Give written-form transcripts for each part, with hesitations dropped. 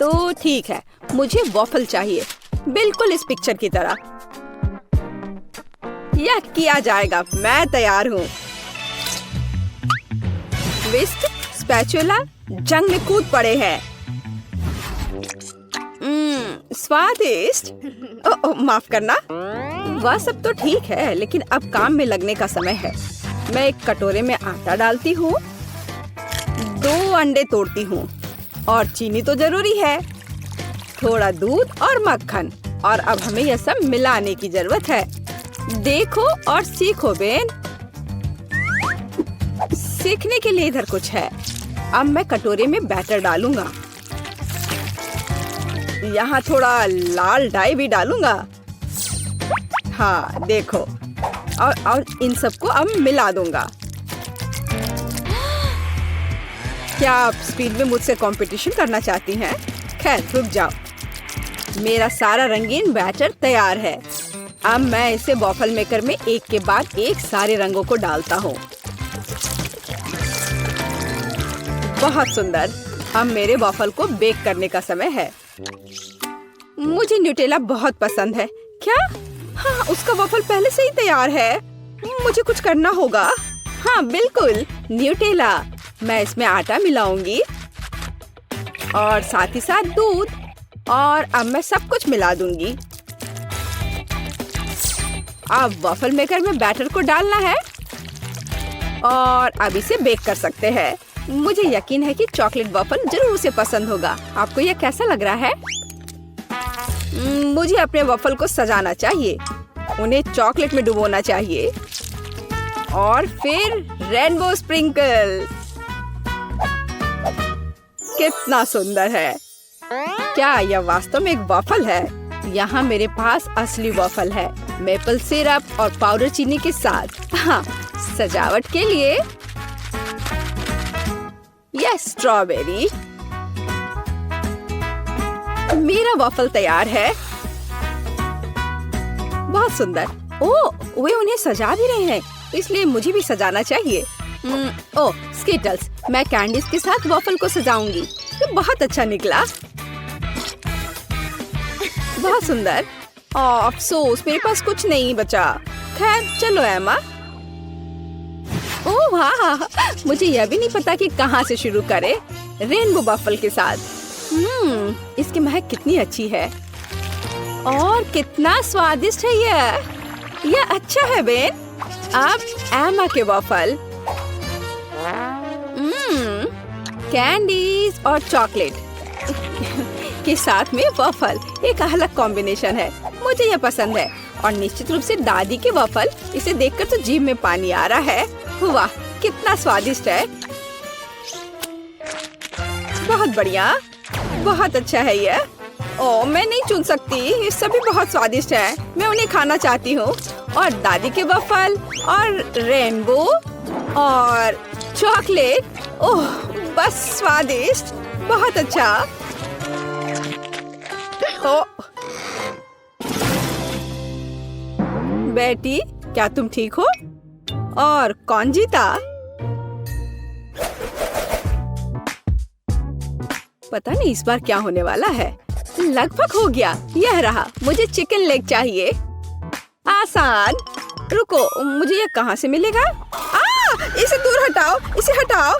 तो ठीक है, मुझे वॉफल चाहिए, बिल्कुल इस पिक्चर की तरह। यह किया जाएगा, मैं तैयार हूँ। विस्क, स्पैचुला जंग में कूद पड़े हैं। स्वादिष्ट। माफ करना। वह सब तो ठीक है, लेकिन अब काम में लगने का समय है। मैं एक कटोरे में आटा डालती हूँ, 2 अंडे तोड़ती हूँ और चीनी तो जरूरी है, थोड़ा दूध और मक्खन। और अब हमें यह सब मिलाने की जरूरत है। देखो और सीखो बेन। सीखने के लिए इधर कुछ है। अब मैं कटोरे में बैटर डालूंगा। यहाँ थोड़ा लाल डाई भी डालूंगा। हाँ देखो, और इन सबको अब मिला दूंगा। क्या आप स्पीड में मुझसे कंपटीशन करना चाहती हैं? खैर रुक जाओ, मेरा सारा रंगीन बैटर तैयार है। अब मैं इसे वॉफल मेकर में एक के बाद एक सारे रंगों को डालता हूँ। बहुत सुंदर। अब मेरे वॉफल को बेक करने का समय है। मुझे न्यूटेला बहुत पसंद है। क्या? हाँ, उसका वॉफल पहले से ही तैयार है। मुझे कुछ करना होगा। हाँ बिल्कुल, न्यूटेला। मैं इसमें आटा मिलाऊंगी और साथ ही साथ दूध, और अब मैं सब कुछ मिला दूंगी। अब वॉफल मेकर में बैटर को डालना है और अब इसे बेक कर सकते हैं। मुझे यकीन है कि चॉकलेट वॉफल जरूर उसे पसंद होगा। आपको यह कैसा लग रहा है? मुझे अपने वॉफल को सजाना चाहिए, उन्हें चॉकलेट में डुबोना चाहिए और फिर रेनबो स्प्रिंकल। कितना सुंदर है! क्या यह वास्तव में एक वॉफल है? यहाँ मेरे पास असली वॉफल है, मेपल सिरप और पाउडर चीनी के साथ। हाँ, सजावट के लिए यह स्ट्रॉबेरी। मेरा वॉफल तैयार है। बहुत सुंदर। ओह, वे उन्हें सजा भी रहे हैं, इसलिए मुझे भी सजाना चाहिए। ओह, स्किटल्स। मैं कैंडीज के साथ वॉफल को सजाऊंगी। ये बहुत अच्छा निकला। बहुत सुंदर। अफसोस मेरे पास कुछ नहीं बचा। खैर चलो एमा। ओह वाह, मुझे यह भी नहीं पता कि कहाँ से शुरू करें। रेनबो वॉफल के साथ। इसकी महक कितनी अच्छी है और कितना स्वादिष्ट है यह अच्छा है बेन। अब एमा के वॉफल। कैंडीज और चॉकलेट के साथ में वॉफल एक अलग कॉम्बिनेशन है। मुझे यह पसंद है। और निश्चित रूप से दादी के वॉफल। इसे देखकर तो जीभ में पानी आ रहा है। वाह, कितना स्वादिष्ट है। बहुत बढ़िया, बहुत अच्छा है यह। ओह, मैं नहीं चुन सकती, ये सभी बहुत स्वादिष्ट है। मैं उन्हें खाना चाहती हूँ। और दादी के वॉफल और रेनबो और चॉकलेट। ओह, बस स्वादिष्ट, बहुत अच्छा। ओह बेटी, क्या तुम ठीक हो? और कौन जीता? पता नहीं इस बार क्या होने वाला है। लगभग हो गया। यह रहा। मुझे चिकन लेग चाहिए। आसान। रुको, मुझे यह कहाँ से मिलेगा? इसे दूर हटाओ, इसे हटाओ।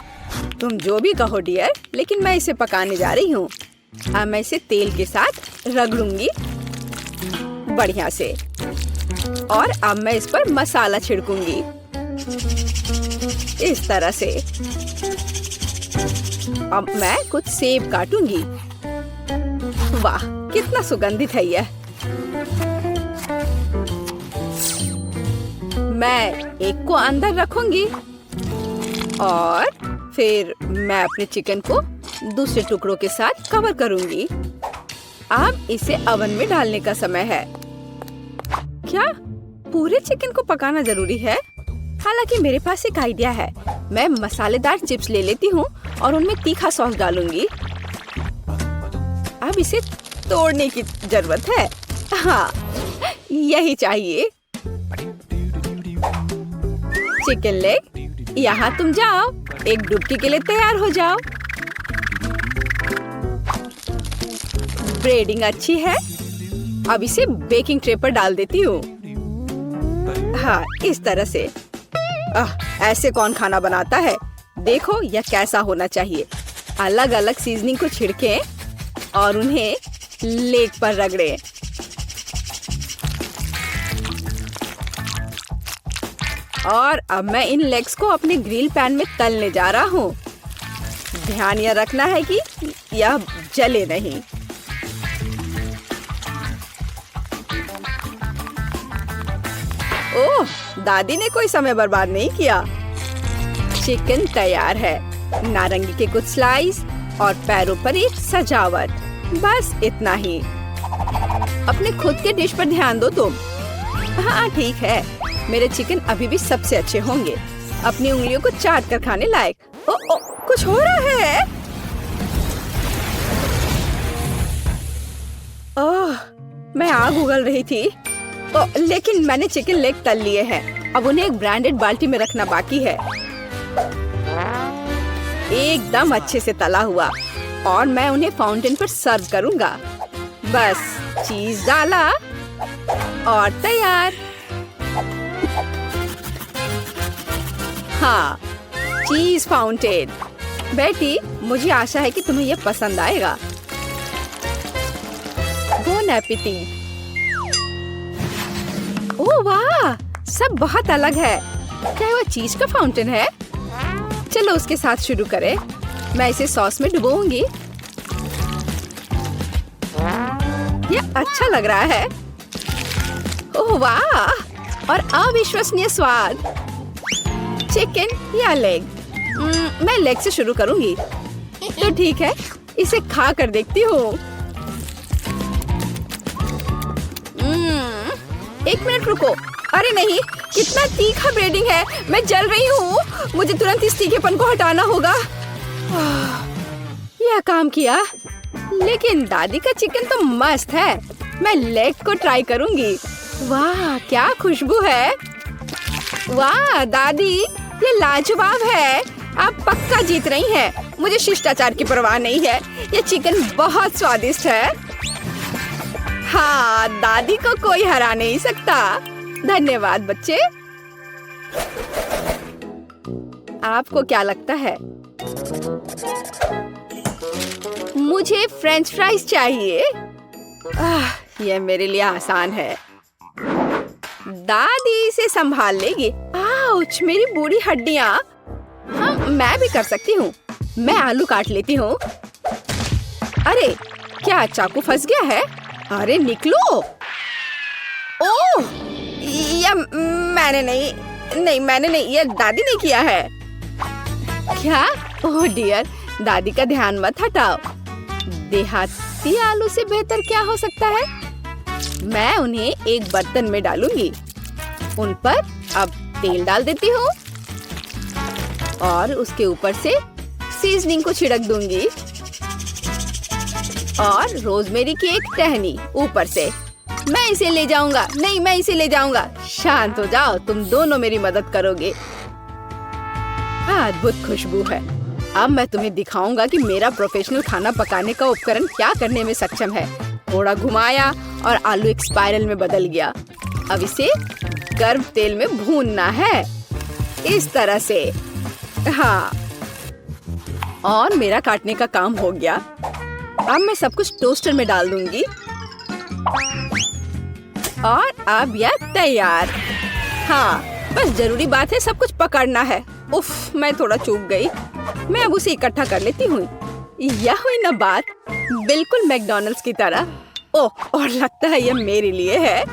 तुम जो भी कहो डियर, लेकिन मैं इसे पकाने जा रही हूँ। अब मैं इसे तेल के साथ रगड़ूंगी बढ़िया से। और अब मैं इस पर मसाला छिड़कूंगी इस तरह से। अब मैं कुछ सेब काटूंगी। वाह, कितना सुगंधित है यह। मैं एक को अंदर रखूंगी और फिर मैं अपने चिकन को दूसरे टुकड़ों के साथ कवर करूंगी। अब इसे ओवन में डालने का समय है। क्या पूरे चिकन को पकाना जरूरी है? हालांकि मेरे पास एक आइडिया है। मैं मसालेदार चिप्स ले लेती हूँ और उनमें तीखा सॉस डालूंगी। अब इसे तोड़ने की जरूरत है। हाँ, यही चाहिए। चिकन लेग, यहाँ तुम जाओ, एक डुबकी के लिए तैयार हो जाओ। ब्रेडिंग अच्छी है। अब इसे बेकिंग ट्रे पर डाल देती हूँ। हाँ, इस तरह से। ऐसे कौन खाना बनाता है? देखो यह कैसा होना चाहिए। अलग अलग सीजनिंग को छिड़कें और उन्हें लेग पर रगड़ें। और अब मैं इन लेग्स को अपने ग्रिल पैन में तलने जा रहा हूँ। ध्यान यह रखना है कि यह जले नहीं। ओह, दादी ने कोई समय बर्बाद नहीं किया। चिकन तैयार है। नारंगी के कुछ स्लाइस और पैरों पर एक सजावट। बस इतना ही। अपने खुद के डिश पर ध्यान दो तुम। हाँ ठीक है, मेरे चिकन अभी भी सबसे अच्छे होंगे। अपनी उंगलियों को चाट कर खाने लायक। ओ, कुछ हो रहा है। ओह, मैं आग उगल रही थी। लेकिन मैंने चिकन लेग तल लिए हैं। अब उन्हें एक ब्रांडेड बाल्टी में रखना बाकी है। एकदम अच्छे से तला हुआ। और मैं उन्हें फाउंटेन पर सर्व करूंगा। बस चीज डाला और तैयार। हाँ, चीज फाउंटेन। बेटी, मुझे आशा है कि तुम्हें यह पसंद आएगा। Bone appétit. ओह वाह, सब बहुत अलग है। क्या वह चीज का फाउंटेन है? चलो उसके साथ शुरू करें। मैं इसे सॉस में डुबोऊंगी। यह अच्छा लग रहा है। ओह वाह, और अविश्वसनीय स्वाद। चिकन या लेग? मैं लेग से शुरू करूंगी। तो ठीक है, इसे खा कर देखती हूँ। एक मिनट रुको। अरे नहीं, कितना तीखा ब्रेडिंग है। मैं जल रही हूँ। मुझे तुरंत इस तीखेपन को हटाना होगा। यह काम किया। लेकिन दादी का चिकन तो मस्त है। मैं लेग को ट्राई करूंगी। वाह, क्या खुशबू है। वाह दादी, ये लाजवाब है। आप पक्का जीत रही हैं। मुझे शिष्टाचार की परवाह नहीं है। ये चिकन बहुत स्वादिष्ट है। हाँ, दादी को कोई हरा नहीं सकता। धन्यवाद बच्चे। आपको क्या लगता है? मुझे फ्रेंच फ्राइज चाहिए। यह मेरे लिए आसान है। दादी इसे संभाल लेगी। आउच, मेरी बूढ़ी हड्डियां। हाँ, मैं भी कर सकती हूँ। मैं आलू काट लेती हूँ। अरे, क्या चाकू फंस गया है? अरे निकलो। ओह, यह मैंने नहीं, यह दादी ने किया है। क्या? ओह डियर, दादी का ध्यान मत हटाओ। देहाती आलू से बेहतर क्या हो सकता है? मैं उन्हें एक बर्तन में डालूंगी। उन पर अब तेल डाल देती हूँ और उसके ऊपर से सीजनिंग को छिड़क दूंगी और रोजमेरी की एक टहनी ऊपर से। मैं इसे ले जाऊंगा। नहीं, मैं इसे ले जाऊंगा। शांत हो जाओ, तुम दोनों मेरी मदद करोगे। अद्भुत खुशबू है। अब मैं तुम्हें दिखाऊंगा कि मेरा प्रोफेशनल खाना पकाने का उपकरण क्या करने में सक्षम है। थोड़ा घुमाया और आलू एक स्पाइरल में बदल गया। अब इसे गर्म तेल में भूनना है, इस तरह से। हाँ, और मेरा काटने का काम हो गया। अब मैं सब कुछ टोस्टर में डाल दूंगी और अब यह तैयार। हाँ, बस जरूरी बात है सब कुछ पकड़ना है। उफ, मैं थोड़ा चूक गई। मैं अब उसे इकट्ठा कर लेती हूँ। यह हुई ना बात, बिल्कुल मैकडॉनल्ड्स की तरह। ओह, और लगता है यह मेरे लिए है।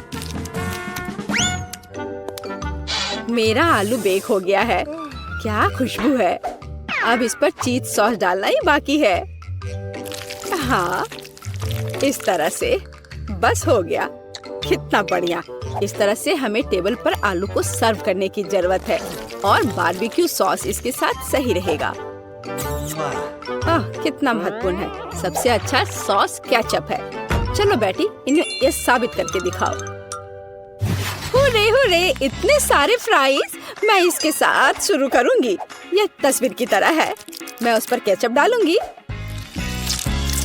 मेरा आलू बेक हो गया है। क्या खुशबू है। अब इस पर चीज सॉस डालना ही बाकी है। हाँ, इस तरह से बस हो गया। कितना बढ़िया। इस तरह से हमें टेबल पर आलू को सर्व करने की जरूरत है और बारबेक्यू सॉस इसके साथ सही रहेगा। कितना महत्वपूर्ण है। सबसे अच्छा सॉस केचप है। चलो बेटी, इन्हें ये साबित करके दिखाओ। हुर्रे हुर्रे, इतने सारे फ्राइज। मैं इसके साथ शुरू करूंगी। यह तस्वीर की तरह है। मैं उस पर केचप डालूंगी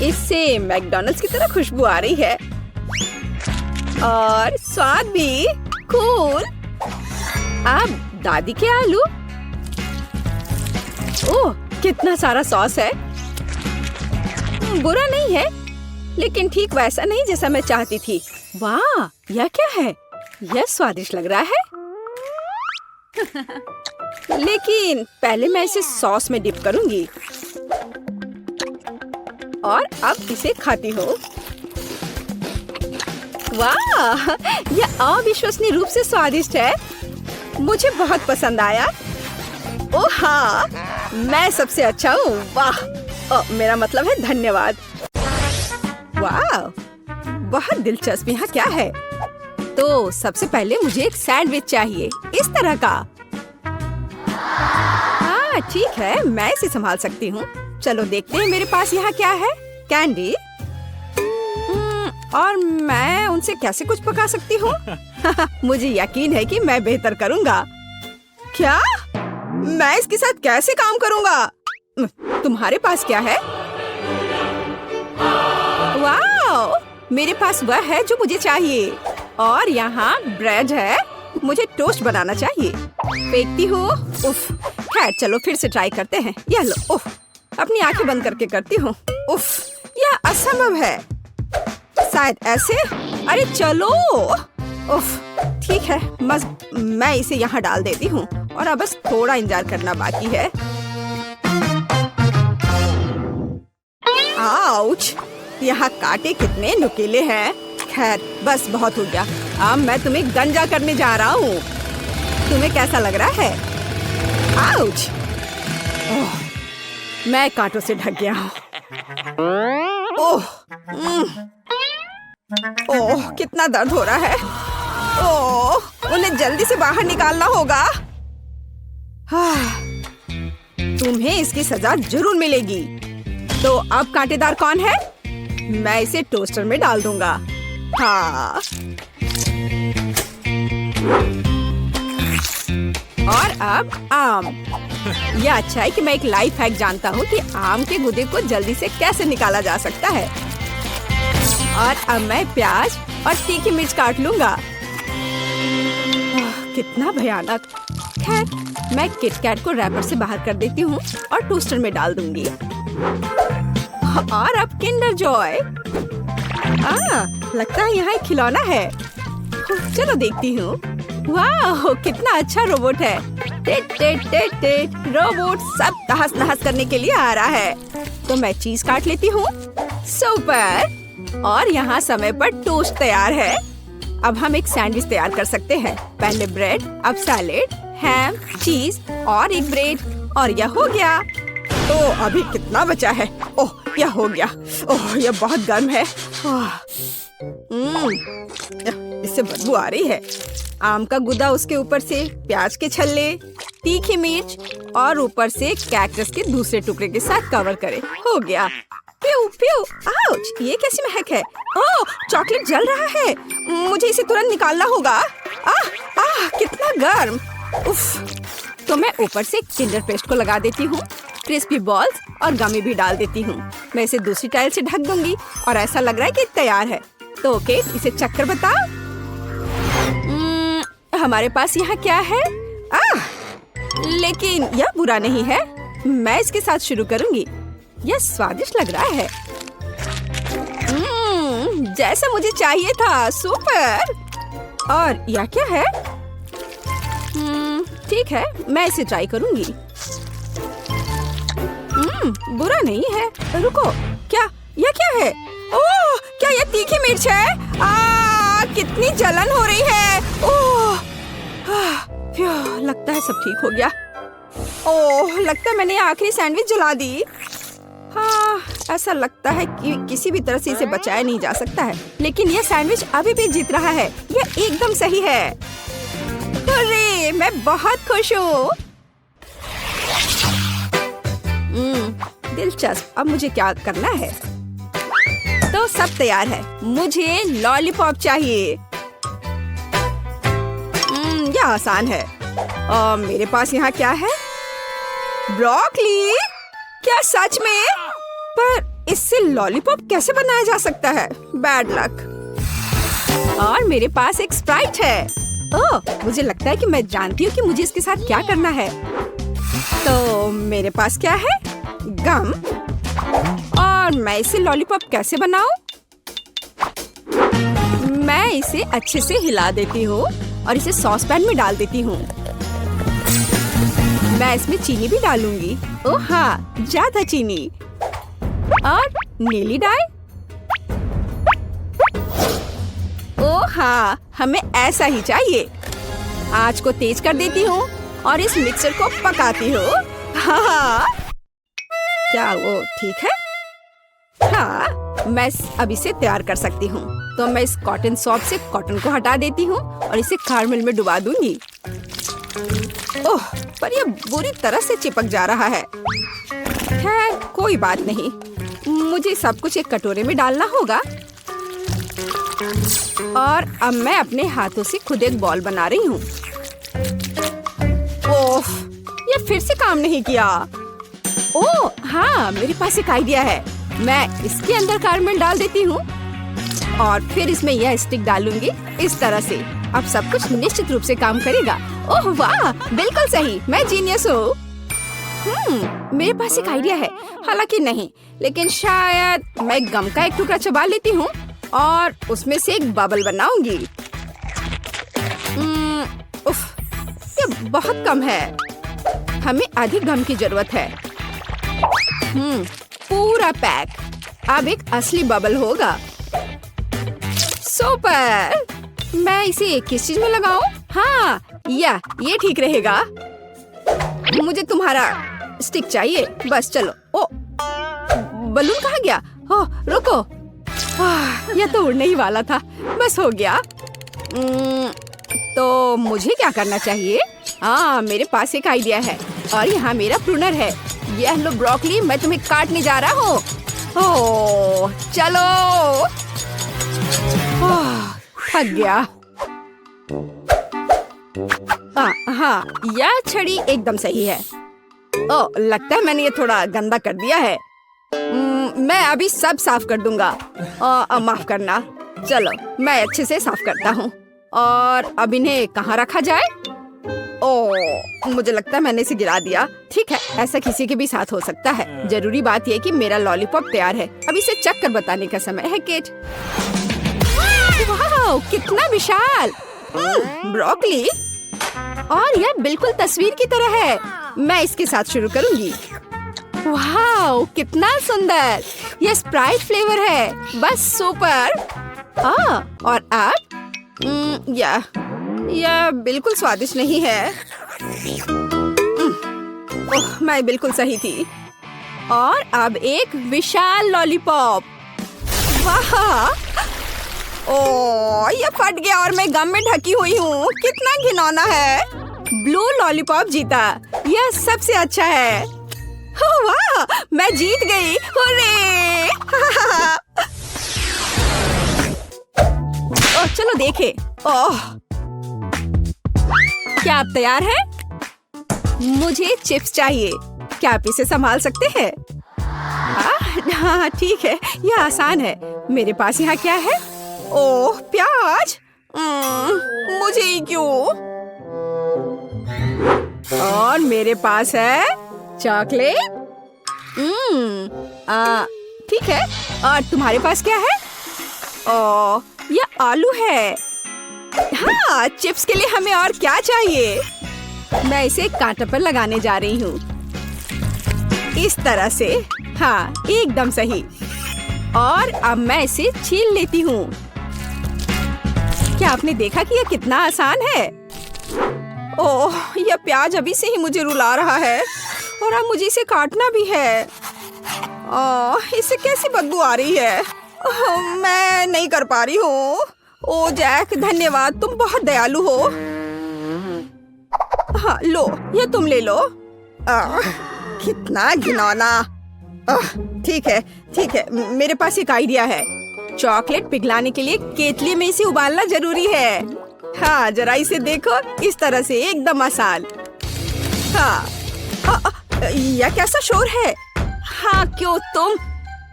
इससे मैकडॉनल्ड्स की तरह खुशबू आ रही है और स्वाद भी कूल। अब दादी के आलू। ओह, कितना सारा सॉस है। बुरा नहीं है, लेकिन ठीक वैसा नहीं जैसा मैं चाहती थी। वाह, यह क्या है? यह स्वादिष्ट लग रहा है। लेकिन पहले मैं इसे सॉस में डिप करूंगी और अब इसे खाती हूँ। वाह, यह अविश्वसनीय रूप से स्वादिष्ट है। मुझे बहुत पसंद आया। ओह हाँ, मैं सबसे अच्छा हूँ। वाह, मेरा मतलब है धन्यवाद। वाह, बहुत दिलचस्प। यहाँ क्या है? तो सबसे पहले मुझे एक सैंडविच चाहिए, इस तरह का। हाँ ठीक है, मैं इसे संभाल सकती हूँ। चलो देखते हैं मेरे पास यहाँ क्या है। कैंडी। और मैं उनसे कैसे कुछ पका सकती हूँ? मुझे यकीन है कि मैं बेहतर करूँगा। क्या? मैं इसके साथ कैसे काम करूँगा? तुम्हारे पास क्या है? वाह, मेरे पास वह है जो मुझे चाहिए। और यहाँ ब्रेड है। मुझे टोस्ट बनाना चाहिए। फेंकती हूँ। उफ, खैर चलो फिर से ट्राई करते हैं। यह लो। उफ, अपनी आंखें बंद करके करती हूँ। उफ, यह असंभव है। शायद ऐसे। अरे चलो। उफ, ठीक है, बस मैं इसे यहाँ डाल देती हूँ और अब बस थोड़ा इंतजार करना बाकी है। आउच, यहाँ कांटे कितने नुकीले हैं। खैर बस बहुत हो गया। अब मैं तुम्हें गंजा करने जा रहा हूँ। तुम्हें कैसा लग रहा है? आउच, ओह, मैं कांटों से ढक गया हूँ। ओह, ओह, कितना दर्द हो रहा है। ओह, उन्हें जल्दी से बाहर निकालना होगा। तुम्हें इसकी सजा जरूर मिलेगी। तो अब कांटेदार कौन है? मैं इसे टोस्टर में डाल दूंगा। हाँ, और अब आम। यह अच्छा है कि मैं एक लाइफ हैक जानता हूँ कि आम के गूदे को जल्दी से कैसे निकाला जा सकता है। और अब मैं प्याज और तीखी मिर्च काट लूंगा। कितना भयानक। खैर मैं किटकैट को रैपर से बाहर कर देती हूँ और टोस्टर में डाल दूंगी। और अब किंडर जॉय। लगता है यहाँ एक खिलौना है। चलो देखती हूँ। वाह, कितना अच्छा रोबोट है। टेट टेट टेट टेट। रोबोट सब तहस नहस करने के लिए आ रहा है। तो मैं चीज काट लेती हूँ। सुपर। और यहाँ समय पर टोस्ट तैयार है। अब हम एक सैंडविच तैयार कर सकते हैं। पहले ब्रेड, अब सैलेड, हैम, चीज और एक ब्रेड। और यह हो गया। तो अभी कितना बचा है? ओह, यह हो गया। ओह, यह बहुत गर्म है। इससे बदबू आ रही है। आम का गुदा, उसके ऊपर से प्याज के छल्ले, तीखी मिर्च और ऊपर से कैक्टस के दूसरे टुकड़े के साथ कवर करे। हो गया। प्यू प्यू। आउच, ये कैसी महक है? ओह, चॉकलेट जल रहा है। मुझे इसे तुरंत निकालना होगा। कितना गर्म। उफ। तो मैं ऊपर से किंडर पेस्ट को लगा देती हूँ। क्रिस्पी बॉल्स और गमी भी डाल देती हूँ। मैं इसे दूसरी टाइल से ढक दूंगी और ऐसा लग रहा है कि तैयार है। तो ओके, इसे चक्कर बताओ। हमारे पास यहाँ क्या है? लेकिन यह बुरा नहीं है। मैं इसके साथ शुरू करूंगी। यह स्वादिष्ट लग रहा है। जैसा मुझे चाहिए था। सुपर। और यह क्या है? ठीक है, मैं इसे ट्राई करूंगी। बुरा नहीं है। रुको, क्या? यह क्या है? ओह, क्या यह तीखी मिर्च है? कितनी जलन हो रही है। ओह, लगता है सब ठीक हो गया। ओह, लगता है मैंने आखिरी सैंडविच जला दी। हाँ, ऐसा लगता है कि किसी भी तरह से इसे बचाया नहीं जा सकता है। लेकिन यह सैंडविच अभी भी जीत रहा है। यह एकदम सही है। अरे, मैं बहुत खुश हूँ। दिलचस्प। अब मुझे क्या करना है? तो सब तैयार है। मुझे लॉलीपॉप चाहिए। यह आसान है। मेरे पास यहाँ क्या है? ब्रोकली। क्या सच में? पर इससे लॉलीपॉप कैसे बनाया जा सकता है? Bad luck. और मेरे पास एक स्प्राइट है। ओह, मुझे लगता है कि मैं जानती हूँ कि मुझे इसके साथ क्या करना है। तो मेरे पास क्या है? गम। और मैं इसे लॉलीपॉप कैसे बनाऊं? मैं इसे अच्छे से हिला देती हूँ और इसे सॉस पैन में डाल देती हूँ। मैं इसमें चीनी भी डालूंगी। ओह हाँ, ज्यादा चीनी। और नीली डाई। ओह हाँ, हमें ऐसा ही चाहिए। आंच को तेज कर देती हूँ और इस मिक्सर को पकाती हूँ। हाँ, क्या वो ठीक है? हाँ, मैं अब इसे तैयार कर सकती हूँ। तो मैं इस कॉटन सॉप से कॉटन को हटा देती हूँ और इसे कैरमेल में डुबा दूंगी। ओह, पर यह बुरी तरह से चिपक जा रहा है। खैर, कोई बात नहीं। मुझे सब कुछ एक कटोरे में डालना होगा। और अब मैं अपने हाथों से खुद एक बॉल बना रही हूँ। ओह, ये फिर से काम नहीं किया। ओह हाँ, मेरे पास एक आइडिया है। मैं इसके अंदर कैरमेल डाल देती हूँ और फिर इसमें यह स्टिक डालूंगी इस तरह से। अब सब कुछ निश्चित रूप से काम करेगा। ओह वाह, बिल्कुल सही। मैं जीनियस हूँ। मेरे पास एक आइडिया है। हालांकि नहीं, लेकिन शायद मैं गम का एक टुकड़ा चबा लेती हूँ और उसमें से एक बबल बनाऊंगी। उफ, ये बहुत कम है। हमें अधिक गम की जरूरत है। पूरा पैक। अब एक असली बबल होगा। सुपर। मैं इसे किस चीज में लगाऊं? हाँ, ये ठीक रहेगा। मुझे तुम्हारा स्टिक चाहिए। बस चलो। ओ, बलून कहाँ गया? ओह, रुको। यह तो उड़ने ही वाला था। बस हो गया। तो मुझे क्या करना चाहिए? हाँ, मेरे पास एक आइडिया है। और यहाँ मेरा प्रूनर है। यह लो ब्रोकली, मैं तुम्हें काटने जा रहा हूँ। ओह, चलो। थक गया। हाँ, यह छड़ी एकदम सही है। ओह, लगता है मैंने ये थोड़ा गंदा कर दिया है। मैं अभी सब साफ कर दूंगा। माफ करना। चलो, मैं अच्छे से साफ करता हूँ। और अब इन्हें कहाँ रखा जाए? ओह, मुझे लगता है मैंने इसे गिरा दिया। ठीक है, ऐसा किसी के भी साथ हो सकता है। जरूरी बात यह कि मेरा लॉलीपॉप तैयार है। अब इसे चख कर बताने का समय है, केट। वाह, कितना विशाल। ब्रोकली। और यह बिल्कुल तस्वीर की तरह है। मैं इसके साथ शुरू करूंगी। वाह, कितना सुंदर। यह स्प्राइट फ्लेवर है। बस सुपर। और अब यह बिल्कुल स्वादिष्ट नहीं है। ओह, मैं बिल्कुल सही थी। और अब एक विशाल लॉलीपॉप। वाह, ओह, ये फट गया और मैं गम में ढकी हुई हूँ। कितना घिनौना है। ब्लू लॉलीपॉप जीता। यह सबसे अच्छा है। वाह, मैं जीत गई। हुर्रे! ओह, चलो देखें। ओह, क्या आप तैयार हैं? मुझे चिप्स चाहिए। क्या आप इसे संभाल सकते हैं? हाँ, ठीक है, यह आसान है। मेरे पास यहाँ क्या है? ओह, प्याज। मुझे ही क्यों? और मेरे पास है चॉकलेट। ठीक है। और तुम्हारे पास क्या है? ओह, यह आलू है। हाँ, चिप्स के लिए हमें और क्या चाहिए? मैं इसे कांटे पर लगाने जा रही हूँ। इस तरह से। हाँ, एकदम सही। और अब मैं इसे छील लेती हूँ। क्या आपने देखा कि यह कितना आसान है? ओह, यह प्याज अभी से ही मुझे रुला रहा है और अब मुझे इसे काटना भी है। ओह, इससे कैसी बदबू आ रही है। मैं नहीं कर पा रही हूँ। ओह जैक, धन्यवाद, तुम बहुत दयालु हो। हाँ, लो, ये तुम ले लो। कितना घिनौना। ठीक है, ठीक है, मेरे पास एक आइडिया है। चॉकलेट पिघलाने के लिए केतली में इसे उबालना जरूरी है। हाँ, जरा इसे देखो, इस तरह से एकदम आसान। हाँ, यह कैसा शोर है? हाँ, क्यों तुम?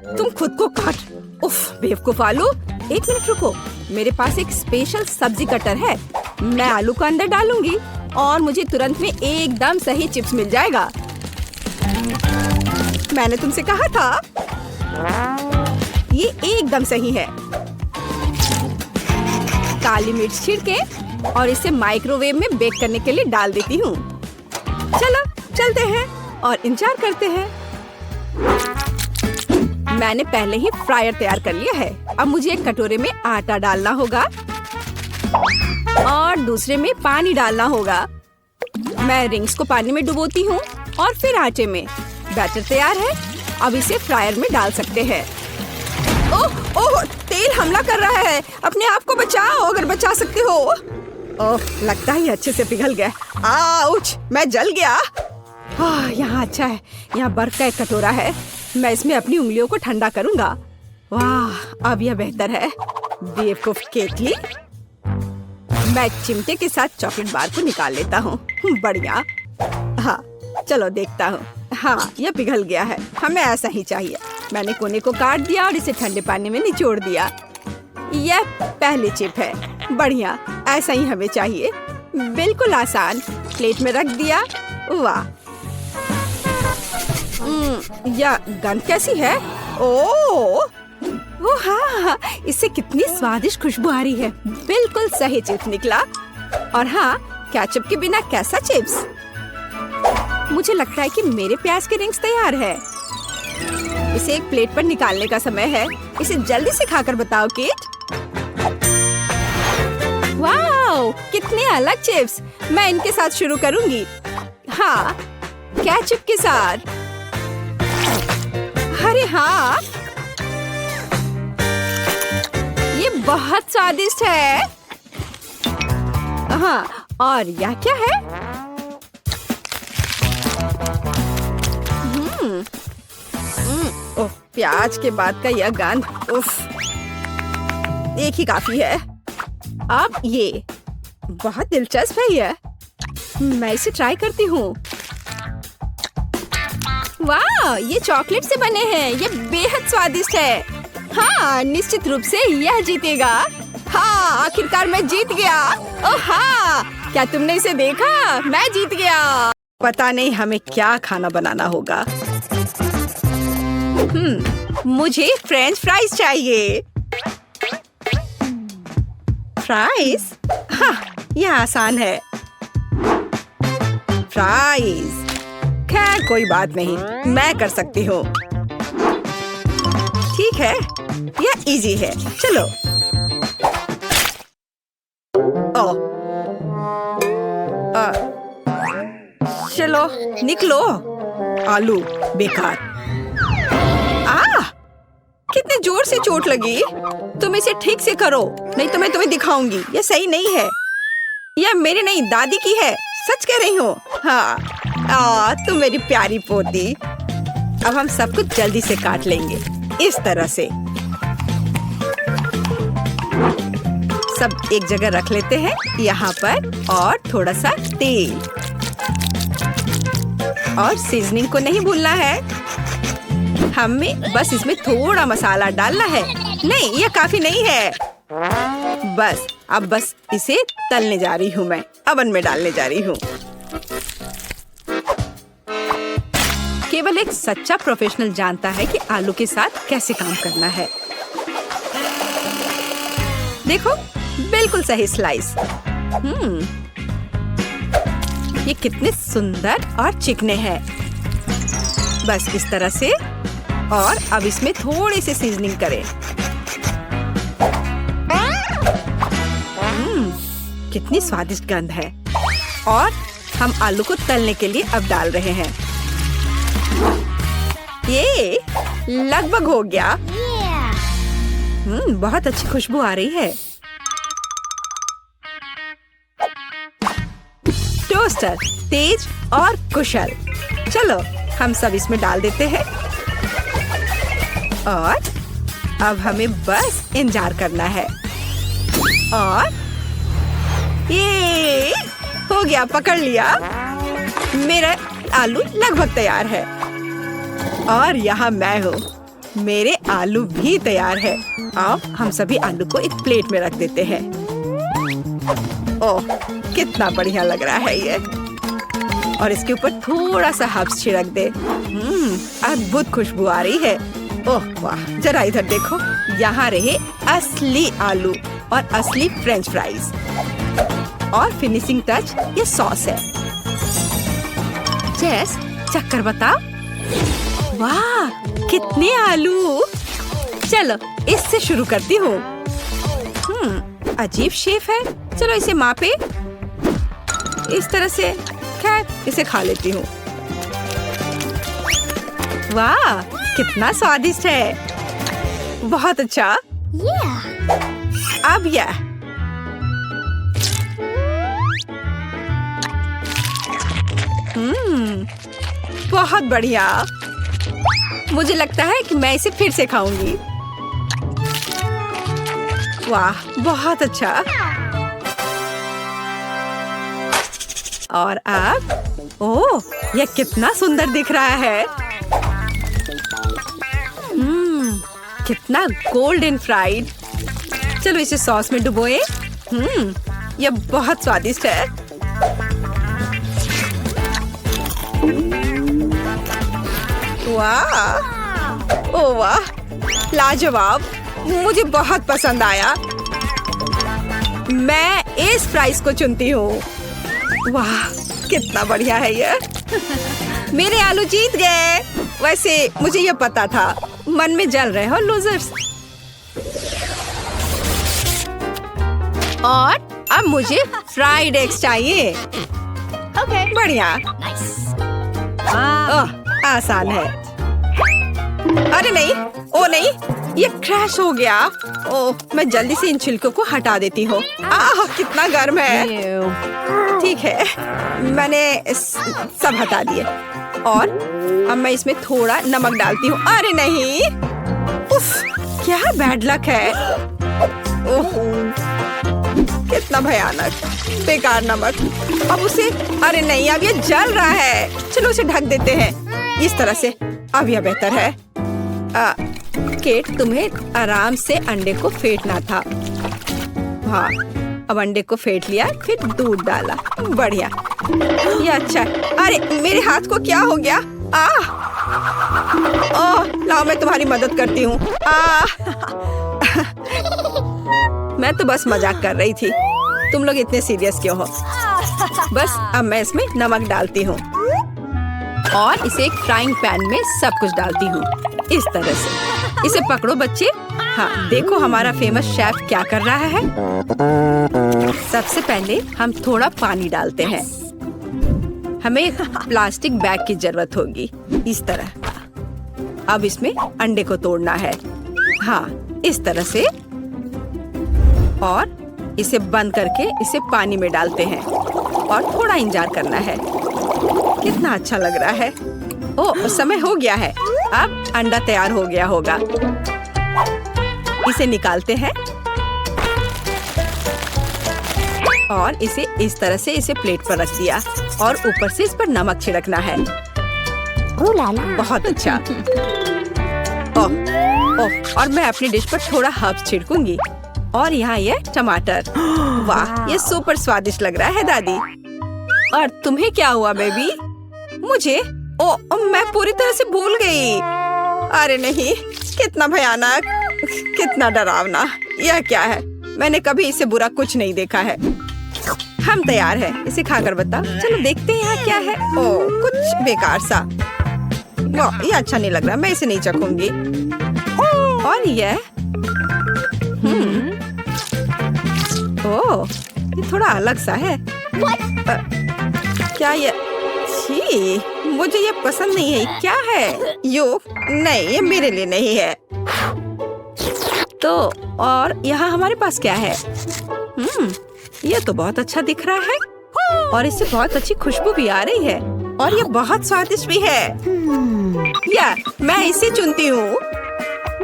तुम खुद को काट। उफ, बेवकूफ आलू। एक मिनट रुको, मेरे पास एक स्पेशल सब्जी कटर है। मैं आलू को अंदर डालूंगी और मुझे तुरंत में एकदम सही चिप्स मिल जाएगा। मैंने तुमसे कहा था, ये एकदम सही है। काली मिर्च छिड़के और इसे माइक्रोवेव में बेक करने के लिए डाल देती हूँ। चलो चलते हैं और इंतजार करते हैं। मैंने पहले ही फ्रायर तैयार कर लिया है। अब मुझे एक कटोरे में आटा डालना होगा और दूसरे में पानी डालना होगा। मैं रिंग्स को पानी में डुबोती हूँ और फिर आटे में। बैटर तैयार है। अब इसे फ्रायर में डाल सकते हैं। ओह ओह, तेल हमला कर रहा है। अपने आप को बचाओ अगर बचा सकते हो। ओह, लगता है अच्छे से पिघल गया। आउच, मैं जल गया। यहाँ अच्छा है। यहाँ बर्फ का एक कटोरा है। मैं इसमें अपनी उंगलियों को ठंडा करूंगा। वाह, अब यह बेहतर है। बेवकूफ केतली। मैं चिमटे के साथ चॉकलेट बार को निकाल लेता हूँ। बढ़िया। हाँ, चलो देखता हूँ। हाँ, यह पिघल गया है। हमें ऐसा ही चाहिए। मैंने कोने को काट दिया और इसे ठंडे पानी में निचोड़ दिया। यह पहली चिप है। बढ़िया, ऐसा ही हमें चाहिए। बिल्कुल आसान। प्लेट में रख दिया। वाह, यह गंध कैसी है? ओह हाँ, इससे कितनी स्वादिष्ट खुशबू आ रही है। बिल्कुल सही चिप्स निकला। और हाँ, केचप के बिना कैसा चिप्स? मुझे लगता है कि मेरे प्याज के रिंग्स तैयार है। इसे एक प्लेट पर निकालने का समय है। इसे जल्दी से खाकर बताओ केट। वाह, कितने अलग चिप्स। मैं इनके साथ शुरू करूंगी। हाँ, केचप के साथ। अरे हाँ, ये बहुत स्वादिष्ट है। हाँ, और यह क्या है? ओह, प्याज के बाद का यह गंध। उफ, एक ही काफी है। अब ये बहुत दिलचस्प है। यह मैं इसे ट्राई करती हूँ। वाह, ये चॉकलेट से बने हैं। ये बेहद स्वादिष्ट है। हाँ, निश्चित रूप से यह जीतेगा। हाँ, आखिरकार मैं जीत गया। ओह हाँ, क्या तुमने इसे देखा? मैं जीत गया। पता नहीं हमें क्या खाना बनाना होगा। मुझे फ्रेंच फ्राइज चाहिए। फ्राइज? हाँ, यह आसान है। फ्राइज। खैर कोई बात नहीं, मैं कर सकती हूँ। ठीक है, यह इजी है। चलो। चलो निकलो। आलू बेकार। कितने जोर से चोट लगी। तुम इसे ठीक से करो, नहीं तो मैं तुम्हें दिखाऊंगी। यह सही नहीं है। यह मेरी नहीं, दादी की है। सच कह रही हूँ। हाँ, तुम मेरी प्यारी पोती। अब हम सब कुछ जल्दी से काट लेंगे, इस तरह से। सब एक जगह रख लेते हैं यहाँ पर। और थोड़ा सा तेल और सीजनिंग को नहीं भूलना है। हमें बस इसमें थोड़ा मसाला डालना है। नहीं, यह काफी नहीं है। बस इसे तलने जा रही हूँ। मैं अवन में डालने जा रही हूँ। केवल एक सच्चा प्रोफेशनल जानता है कि आलू के साथ कैसे काम करना है। देखो, बिल्कुल सही स्लाइस। ये कितने सुंदर और चिकने हैं। बस इस तरह से। और अब इसमें थोड़ी सी सीजनिंग करें। कितनी स्वादिष्ट गंध है। और हम आलू को तलने के लिए अब डाल रहे हैं। ये लगभग हो गया। बहुत अच्छी खुशबू आ रही है। टोस्टर तेज और कुशल। चलो हम सब इसमें डाल देते हैं। और अब हमें बस इंतजार करना है। और ये हो गया, पकड़ लिया। मेरा आलू लगभग तैयार है। और यहाँ मैं हूँ। मेरे आलू भी तैयार है। अब हम सभी आलू को एक प्लेट में रख देते हैं। ओह, कितना बढ़िया लग रहा है ये। और इसके ऊपर थोड़ा सा हर्ब्स छिड़क दे। अद्भुत खुशबू आ रही है। ओह वाह, जरा इधर देखो, यहाँ रहे असली आलू और असली फ्रेंच फ्राइज। और फिनिशिंग टच ये सॉस है। जेस, चक्कर बता। वाह, कितने आलू। चलो इससे शुरू करती हूँ। अजीब शेप है। चलो इसे मापे। इस तरह से। खैर, इसे खा लेती हूँ। वाह, कितना स्वादिष्ट है। बहुत अच्छा। अब यह बहुत बढ़िया। मुझे लगता है कि मैं इसे फिर से खाऊंगी। वाह, बहुत अच्छा। और अब ओह, यह कितना सुंदर दिख रहा है। कितना गोल्डन फ्राइड। चलो इसे सॉस में डुबोए। यह बहुत स्वादिष्ट है। वाह, ओह वाह, लाजवाब। मुझे बहुत पसंद आया। मैं इस फ्राइज को चुनती हूँ। वाह, कितना बढ़िया है ये। मेरे आलू जीत गए। वैसे मुझे ये पता था। मन में जल रहे हो लूजर्स। और अब मुझे फ्राइड एग्स चाहिए। बढ़िया। ओह, आसान है। अरे नहीं, ओ नहीं, ये क्रैश हो गया। ओह, मैं जल्दी से इन छिलकों को हटा देती हूँ। कितना गर्म है। ठीक है, मैंने सब हटा दिए। और अब मैं इसमें थोड़ा नमक डालती हूँ। अरे नहीं, उफ, क्या बैड लक है। ओह, कितना भयानक, बेकार नमक। अब उसे, अरे नहीं, अब ये जल रहा है। चलो उसे ढक देते हैं इस तरह से। अब यह बेहतर है। केट, तुम्हें आराम से अंडे को फेंटना था। हाँ, अब अंडे को फेंट लिया, फिर दूध डाला। बढ़िया, ये अच्छा। अरे मेरे हाथ को क्या हो गया। ओह, लाओ मैं तुम्हारी मदद करती हूँ। मैं तो बस मजाक कर रही थी। तुम लोग इतने सीरियस क्यों हो। बस अब मैं इसमें नमक डालती हूँ और इसे एक फ्राइंग पैन में सब कुछ डालती हूँ इस तरह से। इसे पकड़ो बच्चे। हाँ, देखो हमारा फेमस शेफ क्या कर रहा है। सबसे पहले हम थोड़ा पानी डालते हैं। हमें एक प्लास्टिक बैग की जरूरत होगी इस तरह। अब इसमें अंडे को तोड़ना है। हाँ, इस तरह से। और इसे बंद करके इसे पानी में डालते हैं और थोड़ा इंतजार करना है। कितना अच्छा लग रहा है। ओह, समय हो गया है। अब अंडा तैयार हो गया होगा। इसे निकालते हैं और इसे इस तरह से इसे प्लेट पर रख दिया और ऊपर से इस पर नमक छिड़कना है। बहुत अच्छा। ओह, ओह, और मैं अपनी डिश पर थोड़ा हर्ब्स छिड़कूंगी। और यहाँ ये टमाटर। वाह, ये सुपर स्वादिष्ट लग रहा है दादी। और तुम्हें क्या हुआ बेबी? मुझे? ओह, मैं पूरी तरह से भूल गई। अरे नहीं, कितना भयानक, कितना डरावना। यह क्या है? मैंने कभी इससे बुरा कुछ नहीं देखा है। हम तैयार हैं। इसे खाकर बताओ। चलो देखते हैं यहाँ क्या है। ओह, कुछ बेकार सा। वाह, ये अच्छा नहीं लग रहा। मैं इसे नहीं चखूंगी। और यह ओह, ये थोड़ा अलग सा है। क्या ये? छी, मुझे ये पसंद नहीं है। क्या है? यो, नहीं, ये मेरे लिए नहीं है। तो और यहाँ हमारे पास क्या है? ये तो बहुत अच्छा दिख रहा है और इससे बहुत अच्छी खुशबू भी आ रही है और ये बहुत स्वादिष्ट भी है। या मैं इसे चुनती हूँ।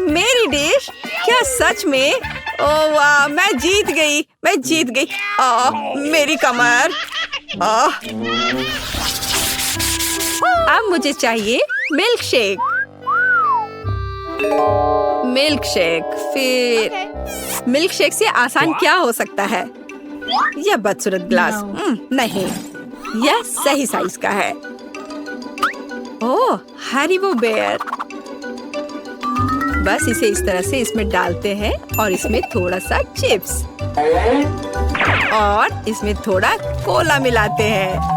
मेरी डिश। क्या सच में? ओह वाह, मैं जीत गई। मैं जीत गई। मेरी कमर। अब मुझे चाहिए मिल्क शेक। मिल्क शेक, फिर मिल्क शेक से आसान क्या हो सकता है? यह बदसूरत ग्लास। नहीं, यह सही साइज का है। ओह, हैरिबो बेयर। बस इसे इस तरह से इसमें डालते हैं और इसमें थोड़ा सा चिप्स और इसमें थोड़ा कोला मिलाते हैं।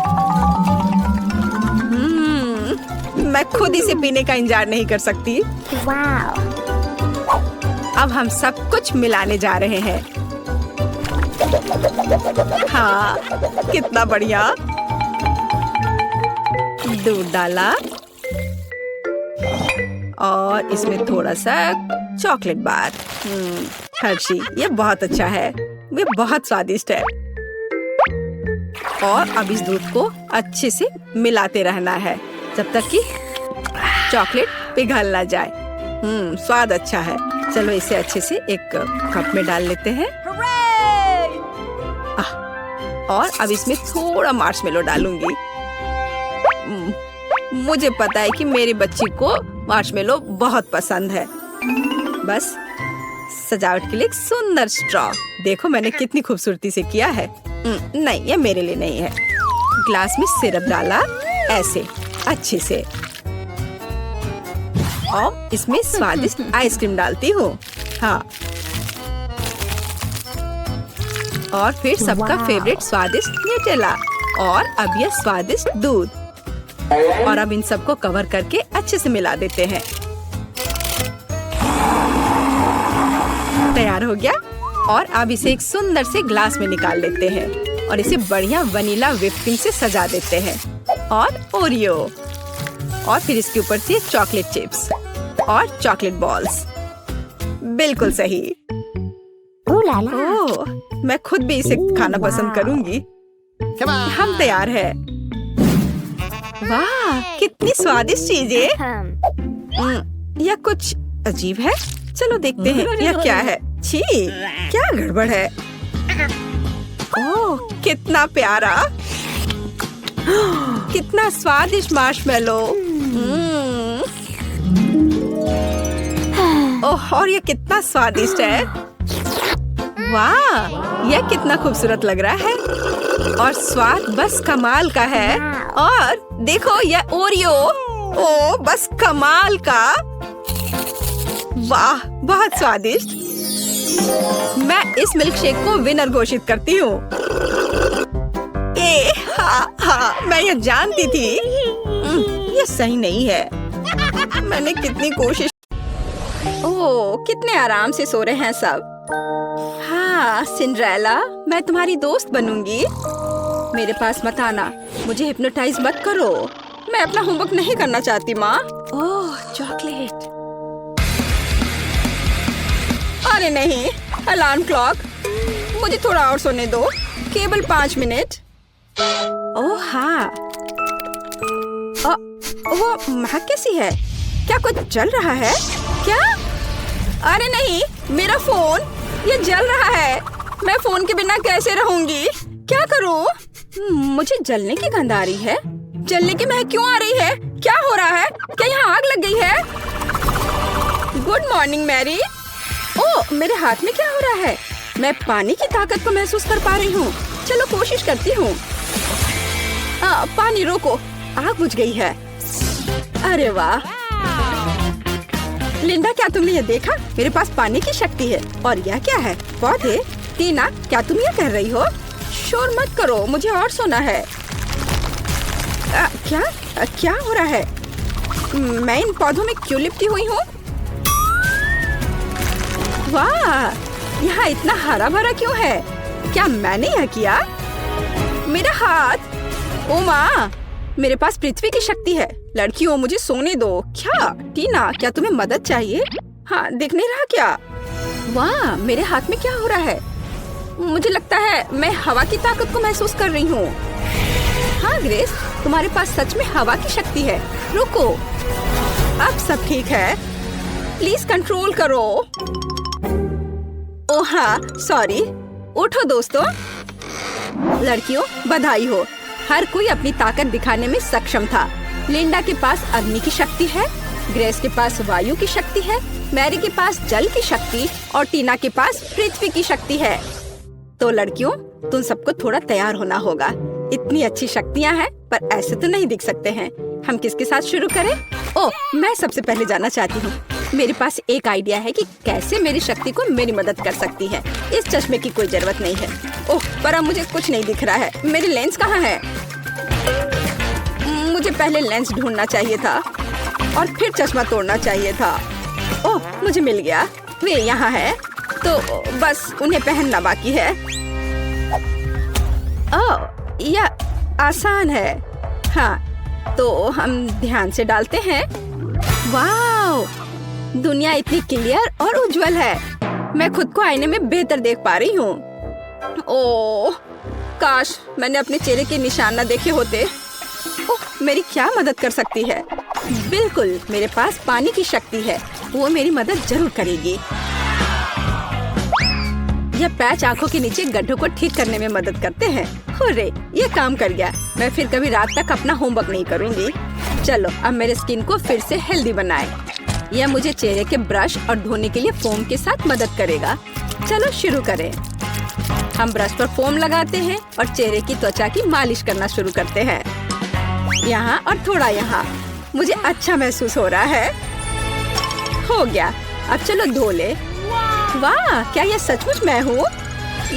मैं खुद इसे पीने का इंतजार नहीं कर सकती। वाव! अब हम सब कुछ मिलाने जा रहे हैं। हाँ, कितना बढ़िया। दूध डाला और इसमें थोड़ा सा चॉकलेट बार। हर्शी, ये बहुत अच्छा है, ये बहुत स्वादिष्ट है। और अब इस दूध को अच्छे से मिलाते रहना है जब तक कि चॉकलेट पिघल ना जाए। स्वाद अच्छा है। चलो इसे अच्छे से एक कप में डाल लेते हैं। और अब इसमें थोड़ा मार्शमेलो डालूंगी। मुझे पता है कि मेरी बच्ची को मार्शमेलो बहुत पसंद है। बस सजावट के लिए एक सुंदर स्ट्रॉ। देखो मैंने कितनी खूबसूरती से किया है। नहीं, ये मेरे लिए नहीं है। ग्लास में सिरप डाला ऐसे अच्छे से और इसमें स्वादिष्ट आइसक्रीम डालती हूँ। हाँ, और फिर सबका फेवरेट स्वादिष्ट न्यूटेला और अब यह स्वादिष्ट दूध। और अब इन सबको कवर करके अच्छे से मिला देते हैं। तैयार हो गया। और अब इसे एक सुंदर से ग्लास में निकाल लेते हैं और इसे बढ़िया वनीला व्हिप क्रीम से सजा देते हैं और ओरियो और फिर इसके ऊपर से चॉकलेट चिप्स और चॉकलेट बॉल्स। बिल्कुल सही। ओह, मैं खुद भी इसे खाना पसंद करूंगी। हम तैयार है। वाह, कितनी स्वादिष्ट चीजें। यह कुछ अजीब है। चलो देखते हैं यह क्या है। छी, क्या गड़बड़ है। ओह, कितना प्यारा, कितना स्वादिष्ट मार्शमेलो। ओह, और यह कितना स्वादिष्ट है। वाह, यह कितना खूबसूरत लग रहा है और स्वाद बस कमाल का है। और देखो यह ओरियो, ओ बस कमाल का। वाह, बहुत स्वादिष्ट। मैं इस मिल्क शेक को विनर घोषित करती हूँ। हाँ, मैं ये जानती थी। ये सही नहीं है। मैंने कितनी कोशिश। ओह, कितने आराम से सो रहे हैं सब। हाँ सिंड्रेला, मैं तुम्हारी दोस्त बनूंगी। मेरे पास मत आना, मुझे हिप्नोटाइज मत करो। मैं अपना होमवर्क नहीं करना चाहती माँ। ओह, चॉकलेट। अरे नहीं, अलार्म क्लॉक। मुझे थोड़ा और सोने दो, केवल 5 मिनट। ओह हाँ, वो महक कैसी है? क्या कुछ जल रहा है क्या? अरे नहीं, मेरा फोन, ये जल रहा है। मैं फोन के बिना कैसे रहूंगी? क्या करूं? मुझे जलने की गंध आ रही है। जलने की महक क्यों आ रही है? क्या हो रहा है? क्या यहाँ आग लग गई है? Good morning Mary. ओह, मेरे हाथ में क्या हो रहा है? मैं पानी की ताकत को महसूस कर पा रही हूँ। चलो कोशिश करती हूँ। पानी रोको, आग बुझ गई है। अरे वाह लिंडा, क्या तुमने ये देखा? मेरे पास पानी की शक्ति है। और यह क्या है? पौधे? टीना, क्या तुम ये कह रही हो? शोर मत करो, मुझे और सोना है। क्या हो रहा है? मैं इन पौधों में क्यों लिपटी हुई हूँ? वाह, यहाँ इतना हरा भरा क्यों है? क्या मैंने यह किया? मेरा हाथ। ओ माँ, मेरे पास पृथ्वी की शक्ति है। लड़कियों, मुझे सोने दो। क्या टीना, क्या तुम्हें मदद चाहिए? हाँ, दिख नहीं रहा क्या? वाह, मेरे हाथ में क्या हो रहा है? मुझे लगता है मैं हवा की ताकत को महसूस कर रही हूँ। हाँ ग्रेस, तुम्हारे पास सच में हवा की शक्ति है। रुको, अब सब ठीक है। प्लीज कंट्रोल करो। ओह हाँ, सॉरी। उठो दोस्तों। लड़कियों, बधाई हो। हर कोई अपनी ताकत दिखाने में सक्षम था। लिंडा के पास अग्नि की शक्ति है, ग्रेस के पास वायु की शक्ति है, मैरी के पास जल की शक्ति और टीना के पास पृथ्वी की शक्ति है। तो लड़कियों, तुम सबको थोड़ा तैयार होना होगा। इतनी अच्छी शक्तियाँ हैं, पर ऐसे तो नहीं दिख सकते हैं। हम किसके साथ शुरू करें? ओह, मैं सबसे पहले जाना चाहती हूँ। मेरे पास एक आइडिया है कि कैसे मेरी शक्ति को मेरी मदद कर सकती है। इस चश्मे की कोई जरूरत नहीं है। ओह, पर अब मुझे कुछ नहीं दिख रहा है। मेरी लेंस कहाँ है? मुझे पहले लेंस ढूंढना चाहिए था और फिर चश्मा तोड़ना चाहिए था। ओह, मुझे मिल गया। वे यहाँ है, तो बस उन्हें पहनना बाकी है। ओह, यह आसान है। हाँ, तो हम ध्यान से डालते हैं। वाओ, दुनिया इतनी क्लियर और उज्जवल है। मैं खुद को आईने में बेहतर देख पा रही हूँ। ओह, काश मैंने अपने चेहरे के निशान न देखे होते। ओह, मेरी क्या मदद कर सकती है? बिल्कुल, मेरे पास पानी की शक्ति है। वो मेरी मदद जरूर करेगी। यह पैच आंखों के नीचे गड्ढों को ठीक करने में मदद करते हैं। हुर्रे, ये काम कर गया। मैं फिर कभी रात तक अपना होमवर्क नहीं करूंगी। चलो, अब मेरे स्किन को फिर से हेल्दी बनाएं। यह मुझे चेहरे के ब्रश और धोने के लिए फोम के साथ मदद करेगा। चलो शुरू करें। हम ब्रश पर फोम लगाते हैं और चेहरे की त्वचा की मालिश करना शुरू करते हैं। यहाँ और थोड़ा यहाँ। मुझे अच्छा महसूस हो रहा है। हो गया, अब चलो धो ले। वाह, क्या यह सचमुच मैं हूँ?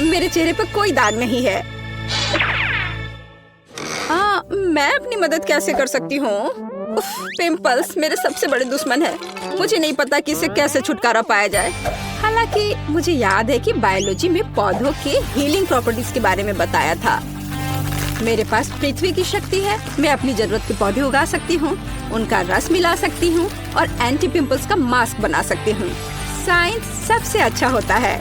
मेरे चेहरे पर कोई दाग नहीं है। मैं अपनी मदद कैसे कर सकती हूँ? पिंपल्स मेरे सबसे बड़े दुश्मन है। मुझे नहीं पता कि इससे कैसे छुटकारा पाया जाए। हालांकि मुझे याद है कि बायोलॉजी में पौधों के हीलिंग प्रॉपर्टीज के बारे में बताया था। मेरे पास पृथ्वी की शक्ति है। मैं अपनी जरूरत के पौधे उगा सकती हूँ, उनका रस मिला सकती हूँ और एंटी पिंपल्स का मास्क बना सकती हूँ। साइंस सबसे अच्छा होता है।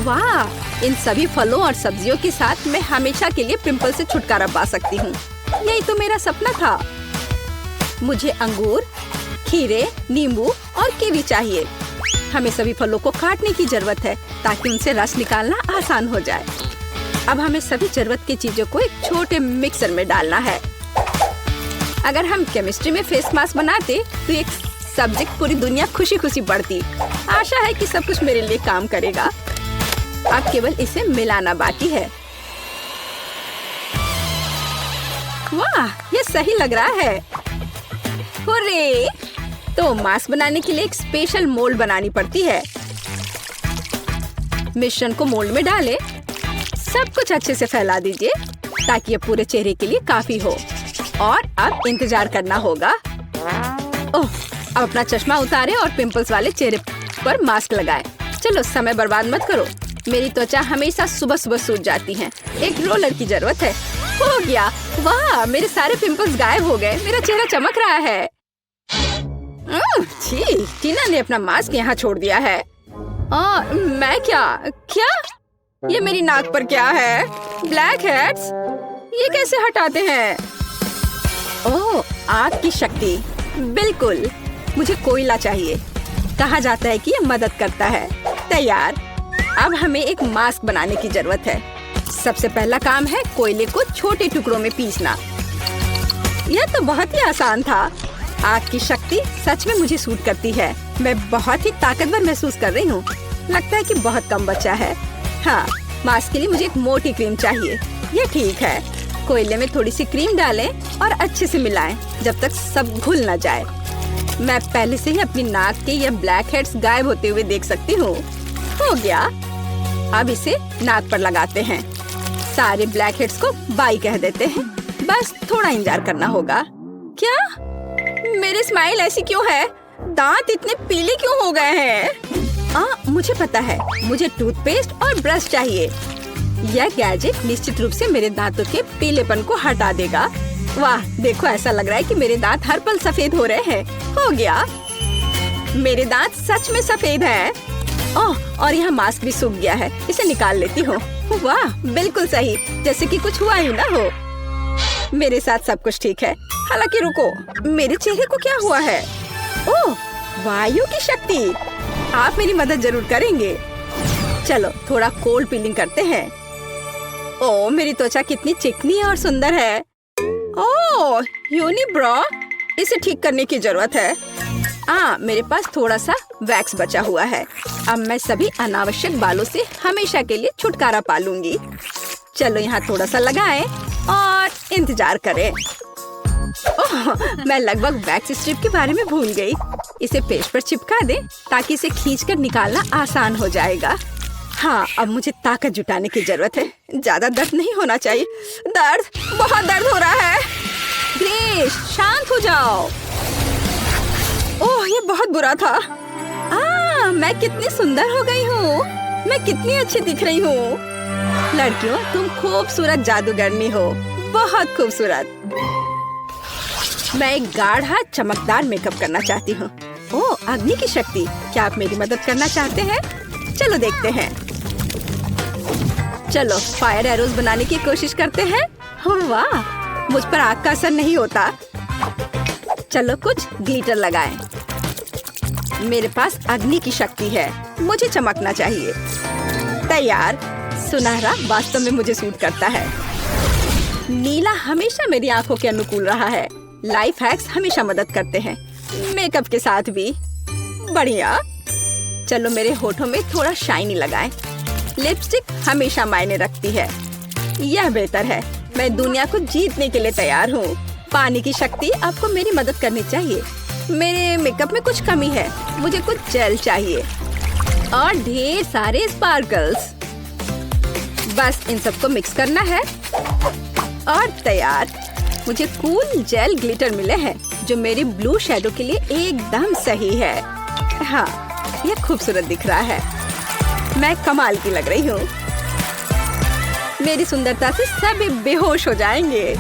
वाह, इन सभी फलों और सब्जियों के साथ मैं हमेशा के लिए पिंपल से छुटकारा पा सकती हूँ। यही तो मेरा सपना था। मुझे अंगूर, खीरे, नींबू और कीवी चाहिए। हमें सभी फलों को काटने की जरूरत है ताकि उनसे रस निकालना आसान हो जाए। अब हमें सभी जरूरत की चीजों को एक छोटे मिक्सर में डालना है। अगर हम केमिस्ट्री में फेस मास्क बनाते तो एक सब्जेक्ट पूरी दुनिया खुशी खुशी बढ़ती। आशा है कि सब कुछ मेरे लिए काम करेगा। अब केवल इसे मिलाना बाकी है। वाह, ये सही लग रहा है। हुर्रे! तो मास्क बनाने के लिए एक स्पेशल मोल्ड बनानी पड़ती है। मिश्रण को मोल्ड में डालें। सब कुछ अच्छे से फैला दीजिए ताकि ये पूरे चेहरे के लिए काफी हो। और अब इंतजार करना होगा। ओह, अब अपना चश्मा उतारें और पिंपल्स वाले चेहरे पर मास्क लगाएं। चलो, समय बर्बाद मत करो। मेरी त्वचा हमेशा सुबह सुबह सूज जाती है। एक रोलर की जरूरत है। हो गया। वाह, मेरे सारे पिंपल्स गायब हो गए। मेरा चेहरा चमक रहा है। छी, टीना ने अपना मास्क यहाँ छोड़ दिया है। मैं क्या? ये मेरी नाक पर क्या है? Black heads? ये कैसे हटाते हैं? ओह, आग की शक्ति। बिल्कुल, मुझे कोयला चाहिए। कहा जाता है कि ये मदद करता है। तैयार। अब हमें एक मास्क बनाने की जरूरत है। सबसे पहला काम है कोयले को छोटे टुकड़ों में पीसना। यह तो बहुत ही आसान था। आग की शक्ति सच में मुझे सूट करती है। मैं बहुत ही ताकतवर महसूस कर रही हूँ। लगता है कि बहुत कम बचा है। हाँ, मास्क के लिए मुझे एक मोटी क्रीम चाहिए। ये ठीक है। कोयले में थोड़ी सी क्रीम डालें और अच्छे से मिलाएं जब तक सब घुल न जाए। मैं पहले से ही अपनी नाक के ये ब्लैक हेड्स गायब होते हुए देख सकती हूँ। हो गया। अब इसे नाक पर लगाते हैं। सारे ब्लैक हेड्स को बाय कह देते हैं। बस थोड़ा इंतजार करना होगा। क्या? मेरी स्माइल ऐसी क्यों है? दांत इतने पीले क्यों हो गए हैं? मुझे पता है। मुझे टूथपेस्ट और ब्रश चाहिए। यह गैजेट निश्चित रूप से मेरे दांतों के पीलेपन को हटा देगा। वाह, देखो, ऐसा लग रहा है कि मेरे दांत हर पल सफेद हो रहे हैं। हो गया। मेरे दांत सच में सफेद हैं। ओह, और यह मास्क भी सूख गया है। इसे निकाल लेती हूँ। वाह, बिल्कुल सही, जैसे कि कुछ हुआ ही ना हो। मेरे साथ सब कुछ ठीक है। हालांकि रुको, मेरे चेहरे को क्या हुआ है? ओह, वायु की शक्ति। आप मेरी मदद जरूर करेंगे। चलो, थोड़ा कोल्ड पीलिंग करते हैं। ओह, मेरी त्वचा कितनी चिकनी और सुंदर है। ओह, यूनिब्रो, इसे ठीक करने की जरूरत है। मेरे पास थोड़ा सा वैक्स बचा हुआ है। अब मैं सभी अनावश्यक बालों से हमेशा के लिए छुटकारा पा लूंगी। चलो यहाँ थोड़ा सा लगाएं और इंतजार करें। ओह, मैं लगभग वैक्स स्ट्रिप के बारे में भूल गई। इसे पेज पर चिपका दें ताकि इसे खींचकर निकालना आसान हो जाएगा। हाँ, अब मुझे ताकत जुटाने की जरूरत है। ज्यादा दर्द नहीं होना चाहिए। बहुत दर्द हो रहा है। ग्रेस, शांत हो जाओ। ओह, ये बहुत बुरा था। मैं कितनी सुंदर हो गई हूँ। मैं कितनी अच्छी दिख रही हूँ। लड़कियों, तुम खूबसूरत जादूगरनी हो, बहुत खूबसूरत। मैं एक गाढ़ा चमकदार मेकअप करना चाहती हूँ। ओह, अग्नि की शक्ति, क्या आप मेरी मदद करना चाहते हैं? चलो देखते हैं। चलो फायर एरोज बनाने की कोशिश करते हैं। वाह, मुझ पर आग का असर नहीं होता। चलो कुछ ग्लिटर लगाएं। मेरे पास अग्नि की शक्ति है, मुझे चमकना चाहिए। तैयार। सुनहरा वास्तव में मुझे सूट करता है। नीला हमेशा मेरी आंखों के अनुकूल रहा है। लाइफ हैक्स हमेशा मदद करते हैं, मेकअप के साथ भी। बढ़िया। चलो मेरे होठों में थोड़ा शाइनी लगाएं। लिपस्टिक हमेशा मायने रखती है। यह बेहतर है। मैं दुनिया को जीतने के लिए तैयार हूँ। पानी की शक्ति आपको मेरी मदद करनी चाहिए। मेरे मेकअप में कुछ कमी है, मुझे कुछ जेल चाहिए और ढेर सारे स्पार्कल्स। बस इन सबको मिक्स करना है और तैयार। मुझे कूल जेल ग्लिटर मिले हैं जो मेरी ब्लू शैडो के लिए एकदम सही है। हाँ, यह खूबसूरत दिख रहा है। मैं कमाल की लग रही हूँ। मेरी सुंदरता से सभी बेहोश हो जाएंगे।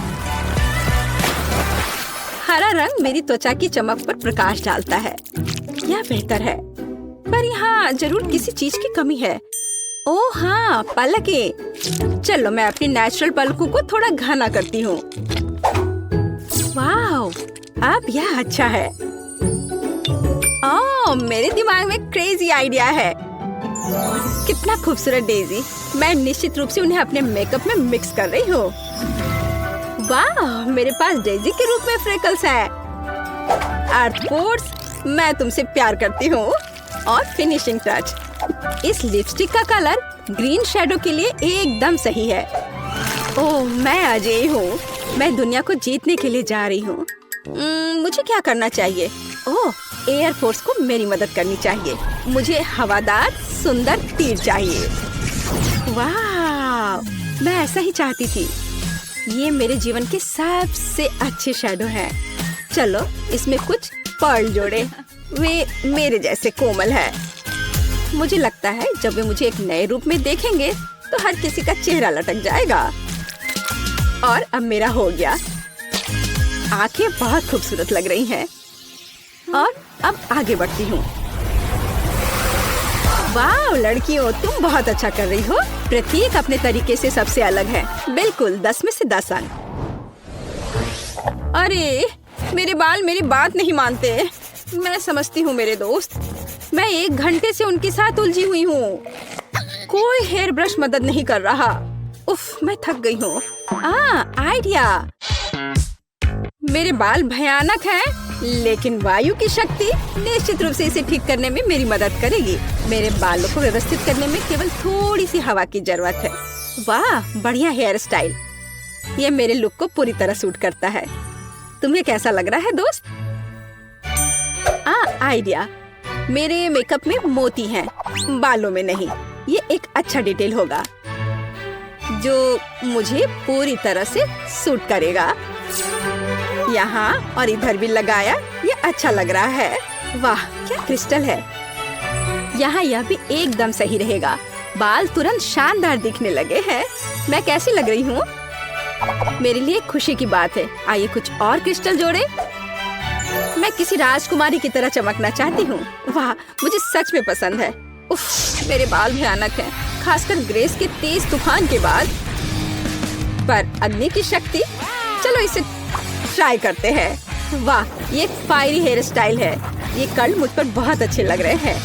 हरा रंग मेरी त्वचा की चमक पर प्रकाश डालता है। यह बेहतर है, पर यहाँ जरूर किसी चीज की कमी है। ओह हाँ, पलकें। चलो मैं अपनी नेचुरल पलकों को थोड़ा घना करती हूँ। वाह, अब यह अच्छा है। ओह, मेरे दिमाग में क्रेजी आइडिया है। कितना खूबसूरत डेजी। मैं निश्चित रूप से उन्हें अपने मेकअप में मिक्स कर रही हूँ। वाह, मेरे पास डेजी के रूप में फ्रेकल्स हैं। आर्थपोर्स, मैं तुमसे प्यार करती हूँ। और फिनिशिंग टच, इस लिपस्टिक का कलर ग्रीन शैडो के लिए एकदम सही है। ओह, मैं अजय हूँ। मैं दुनिया को जीतने के लिए जा रही हूँ। मुझे क्या करना चाहिए? ओह, एयर फोर्स को मेरी मदद करनी चाहिए। मुझे हवादार सुंदर तीर चाहिए। वाह, मैं ऐसा ही चाहती थी। ये मेरे जीवन के सबसे अच्छे शैडो हैं। चलो इसमें कुछ पर्ल जोड़े। वे मेरे जैसे कोमल है। मुझे लगता है जब वे मुझे एक नए रूप में देखेंगे तो हर किसी का चेहरा लटक जाएगा। और अब मेरा हो गया। आंखें बहुत खूबसूरत लग रही हैं। और अब आगे बढ़ती हूँ। वाह लड़कियों, तुम बहुत अच्छा कर रही हो। प्रत्येक अपने तरीके से सबसे अलग है। बिल्कुल 10 में से 10 अंक। अरे मेरे बाल मेरी बात नहीं मानते। मैं समझती हूँ मेरे दोस्त, मैं 1 घंटे से उनके साथ उलझी हुई हूँ। कोई हेयर ब्रश मदद नहीं कर रहा। उफ, मैं थक गई हूँ। आइडिया। मेरे बाल भयानक हैं, लेकिन वायु की शक्ति निश्चित रूप से इसे ठीक करने में मेरी मदद करेगी। मेरे बालों को व्यवस्थित करने में केवल थोड़ी सी हवा की जरूरत है। वाह, बढ़िया हेयर स्टाइल। ये मेरे लुक को पूरी तरह सूट करता है। तुम्हें कैसा लग रहा है दोस्त? आइडिया। मेरे मेकअप में मोती हैं, बालों में नहीं। ये एक अच्छा डिटेल होगा जो मुझे पूरी तरह से सूट करेगा। यहाँ और इधर भी लगाया, ये अच्छा लग रहा है। वाह, क्या क्रिस्टल है। यहाँ यह भी एकदम सही रहेगा। बाल तुरंत शानदार दिखने लगे हैं। मैं कैसी लग रही हूँ? मेरे लिए खुशी की बात है। आइए कुछ और क्रिस्टल जोड़े। मैं किसी राजकुमारी की तरह चमकना चाहती हूँ। वाह, मुझे सच में पसंद है। उफ, मेरे बाल भयानक हैं, खासकर ग्रेस के तेज तूफान के बाद। पर अग्नि की शक्ति, चलो इसे ट्राई करते हैं। वाह, ये फायरी हेयर स्टाइल है। ये कर्ल मुझ पर बहुत अच्छे लग रहे हैं।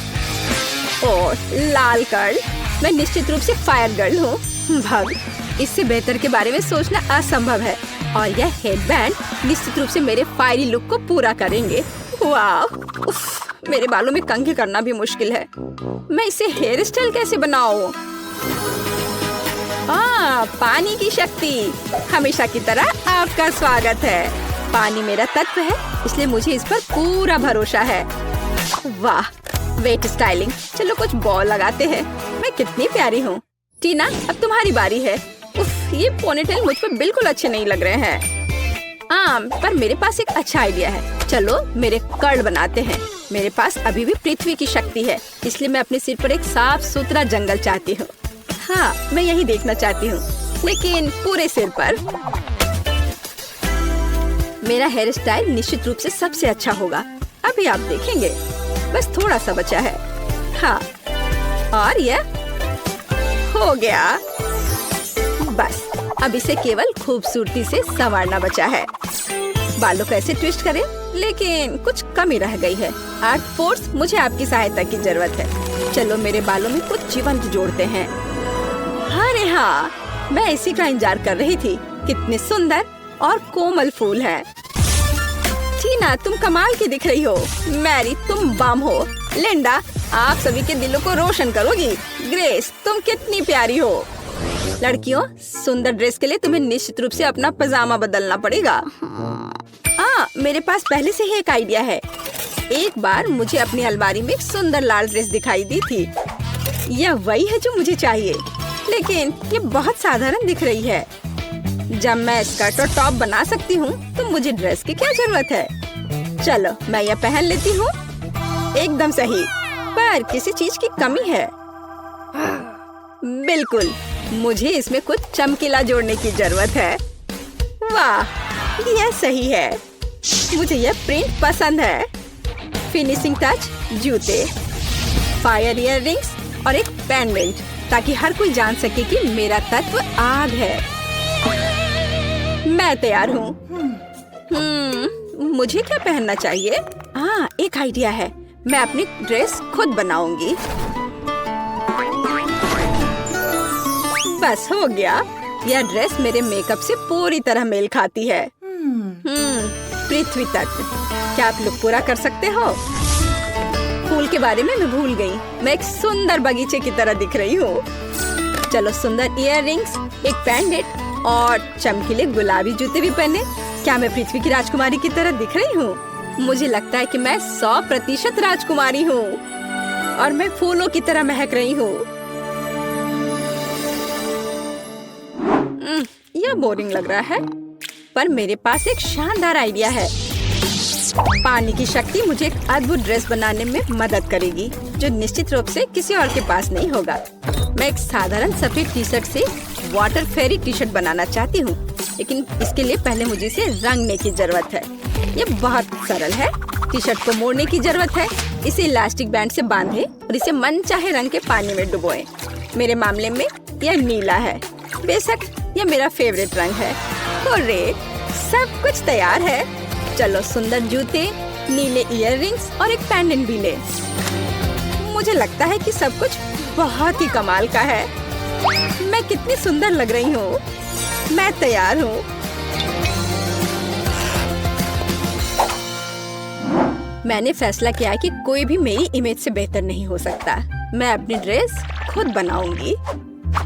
और लाल कर्ल, मैं निश्चित रूप से फायर गर्ल हूँ। भाग, इससे बेहतर के बारे में सोचना असंभव है। और यह हेडबैंड निश्चित रूप से मेरे फायरी लुक को पूरा करेंगे। वाह, उफ, मेरे बालों में कंघी करना भी मुश्किल है। मैं इसे हेयर स्टाइल कैसे बनाऊं? पानी की शक्ति। हमेशा की तरह आपका स्वागत है। पानी मेरा तत्व है, इसलिए मुझे इस पर पूरा भरोसा है। वाह, वेट स्टाइलिंग। चलो कुछ बॉल लगाते हैं। मैं कितनी प्यारी हूँ। टीना, अब तुम्हारी बारी है। उफ, ये पोनीटेल मुझ पर बिल्कुल अच्छे नहीं लग रहे हैं। पर मेरे पास एक अच्छा आइडिया है। चलो मेरे कर्ल बनाते हैं। मेरे पास अभी भी पृथ्वी की शक्ति है, इसलिए मैं अपने सिर पर एक साफ सुथरा जंगल चाहती हूँ। हाँ, मैं यही देखना चाहती हूँ, लेकिन पूरे सिर पर। मेरा हेयर स्टाइल निश्चित रूप से सबसे अच्छा होगा। अभी आप देखेंगे। बस थोड़ा सा बचा है। हाँ, और यह हो गया। बस अब इसे केवल खूबसूरती से संवारना बचा है। बालों को ऐसे ट्विस्ट करें, लेकिन कुछ कमी रह गई है। आर्ट फोर्स, मुझे आपकी सहायता की जरूरत है। चलो मेरे बालों में कुछ जीवंत जोड़ते हैं। अरे हाँ, मैं इसी का इंतजार कर रही थी। कितने सुंदर और कोमल फूल हैं। टीना, तुम कमाल की दिख रही हो। मैरी, तुम बम हो। लिंडा, आप सभी के दिलों को रोशन करोगी। ग्रेस, तुम कितनी प्यारी हो। लड़कियों, सुंदर ड्रेस के लिए तुम्हें निश्चित रूप से अपना पजामा बदलना पड़ेगा। मेरे पास पहले से ही एक आइडिया है। एक बार मुझे अपनी अलमारी में एक सुंदर लाल ड्रेस दिखाई दी थी। यह वही है जो मुझे चाहिए, लेकिन ये बहुत साधारण दिख रही है। जब मैं स्कर्ट और टॉप बना सकती हूँ, तो मुझे ड्रेस की क्या जरूरत है। चलो मैं यह पहन लेती हूँ। एकदम सही, पर किसी चीज की कमी है। बिल्कुल, मुझे इसमें कुछ चमकीला जोड़ने की जरूरत है। वाह, यह सही है। मुझे यह प्रिंट पसंद है। फिनिशिंग टच, जूते, फायर इयर रिंग्स और एक पेंडेंट, ताकि हर कोई जान सके कि मेरा तत्व आग है। मैं तैयार हूँ। मुझे क्या पहनना चाहिए? एक आइडिया है। मैं अपनी ड्रेस खुद बनाऊंगी। बस हो गया। यह ड्रेस मेरे मेकअप से पूरी तरह मेल खाती है। पृथ्वी तत्व, क्या आप लुक पूरा कर सकते हो? फूल के बारे में मैं भूल गई। मैं एक सुंदर बगीचे की तरह दिख रही हूँ। चलो सुंदर इयर रिंग्स, एक पेंडेंट और चमकीले गुलाबी जूते भी पहने। क्या मैं पृथ्वी की राजकुमारी की तरह दिख रही हूँ? मुझे लगता है कि मैं 100% राजकुमारी हूँ और मैं फूलों की तरह महक रही हूँ। यह बोरिंग लग रहा है, पर मेरे पास एक शानदार आइडिया है। पानी की शक्ति मुझे एक अद्भुत ड्रेस बनाने में मदद करेगी, जो निश्चित रूप से किसी और के पास नहीं होगा। मैं एक साधारण सफेद टी शर्ट से वाटर फेरी टी शर्ट बनाना चाहती हूँ, लेकिन इसके लिए पहले मुझे इसे रंगने की जरूरत है। ये बहुत सरल है। टी शर्ट को मोड़ने की जरूरत है। इसे इलास्टिक बैंड से बांधे और इसे मनचाहे रंग के पानी में डुबोएं। मेरे मामले में यह नीला है। बेशक यह मेरा फेवरेट रंग है। हुर्रे, सब कुछ तैयार है। चलो सुंदर जूते, नीले इयर रिंग्स और एक पेंडेंट भी ले। मुझे लगता है कि सब कुछ बहुत ही कमाल का है। मैं कितनी सुंदर लग रही हूँ। मैं तैयार हूँ। मैंने फैसला किया कि कोई भी मेरी इमेज से बेहतर नहीं हो सकता। मैं अपनी ड्रेस खुद बनाऊंगी।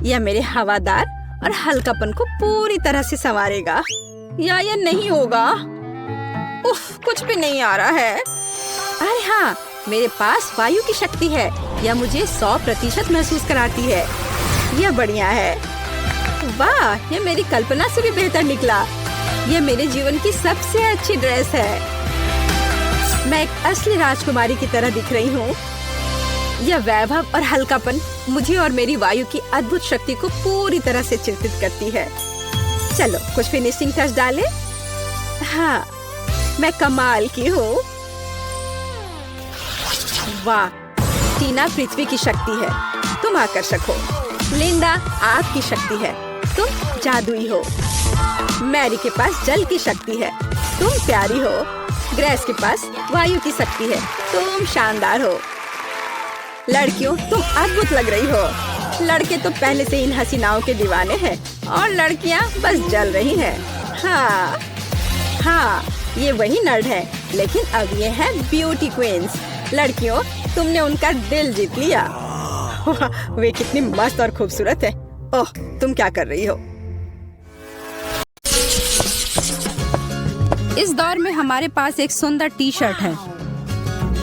यह मेरे हवादार और हल्कापन को पूरी तरह से संवारेगा। या यह नहीं होगा। उफ, कुछ भी नहीं आ रहा है। अरे हाँ, मेरे पास वायु की शक्ति है। यह मुझे 100% महसूस कराती है। यह बढ़िया है। वाह, यह मेरी कल्पना से भी बेहतर निकला। यह मेरे जीवन की सबसे अच्छी ड्रेस है। मैं एक असली राजकुमारी की तरह दिख रही हूँ। यह वैभव और हल्कापन मुझे और मेरी वायु की अद्भुत शक्ति को पूरी तरह से चिंतित करती है। चलो कुछ फिनिशिंग टच डालें। हाँ, मैं कमाल की हूँ। वाह, टीना पृथ्वी की शक्ति है, तुम आकर्षक हो। लिंडा आग की शक्ति है, तुम जादुई हो। मैरी के पास जल की शक्ति है, तुम प्यारी हो। ग्रेस के पास वायु की शक्ति है, तुम शानदार हो। लड़कियों, तुम अद्भुत लग रही हो। लड़के तो पहले से इन हसीनाओं के दीवाने हैं और लड़कियां बस जल रही हैं। हाँ हाँ, ये वही नर्ड है, लेकिन अब ये है ब्यूटी क्वींस। लड़कियों, तुमने उनका दिल जीत लिया। वे कितनी मस्त और खूबसूरत है। ओह, तुम क्या कर रही हो? इस दौर में हमारे पास एक सुंदर टी शर्ट है।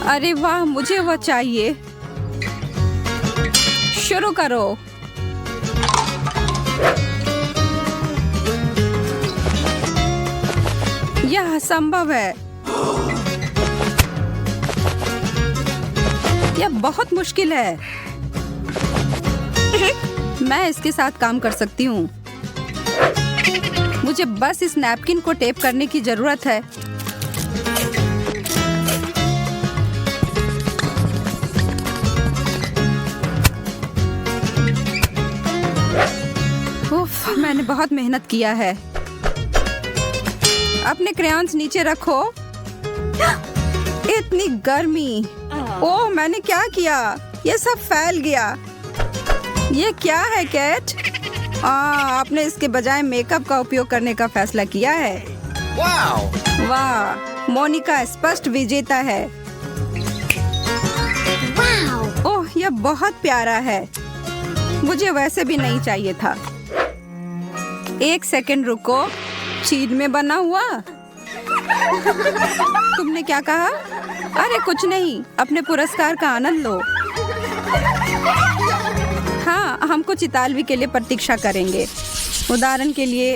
अरे वाह, मुझे वो चाहिए। शुरू करो। यह असंभव है। यह बहुत मुश्किल है। मैं इसके साथ काम कर सकती हूँ। मुझे बस इस नैपकिन को टेप करने की जरूरत है। उफ, मैंने बहुत मेहनत किया है। अपने क्रेयॉन्स नीचे रखो। इतनी गर्मी। ओह, मैंने क्या किया? ये सब फैल गया। ये क्या है कैट? आपने इसके बजाय मेकअप का उपयोग करने का फैसला किया है। वाह, मोनिका स्पष्ट विजेता है। ओह, यह बहुत प्यारा है। मुझे वैसे भी नहीं चाहिए था। एक सेकंड रुको। चीज में बना हुआ? तुमने क्या कहा? अरे कुछ नहीं, अपने पुरस्कार का आनंद लो। हाँ, हम कुछ इतालवी के लिए प्रतीक्षा करेंगे। उदाहरण के लिए,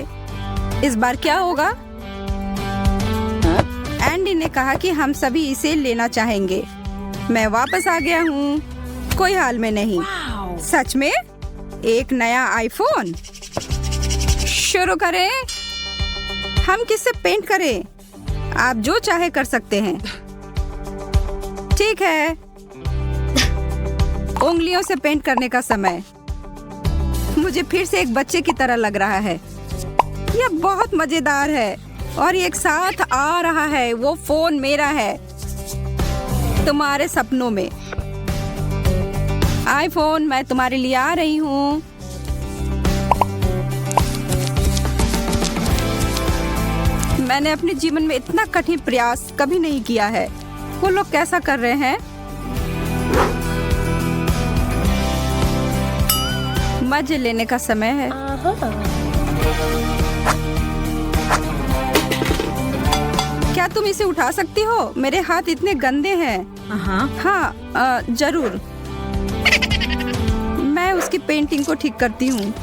इस बार क्या होगा? एंडी ने कहा कि हम सभी इसे लेना चाहेंगे। मैं वापस आ गया हूँ। कोई हाल में नहीं। सच में? एक नया आईफोन? शुरू करें। हम किससे पेंट करें? आप जो चाहे कर सकते हैं। ठीक है, उंगलियों से पेंट करने का समय। मुझे फिर से एक बच्चे की तरह लग रहा है। यह बहुत मजेदार है और एक साथ आ रहा है। वो फोन मेरा है, तुम्हारे सपनों में। आईफोन, मैं तुम्हारे लिए आ रही हूँ। मैंने अपने जीवन में इतना कठिन प्रयास कभी नहीं किया है। वो लोग कैसा कर रहे हैं? मजे लेने का समय है। क्या तुम इसे उठा सकती हो? मेरे हाथ इतने गंदे हैं। हाँ, जरूर। मैं उसकी पेंटिंग को ठीक करती हूँ।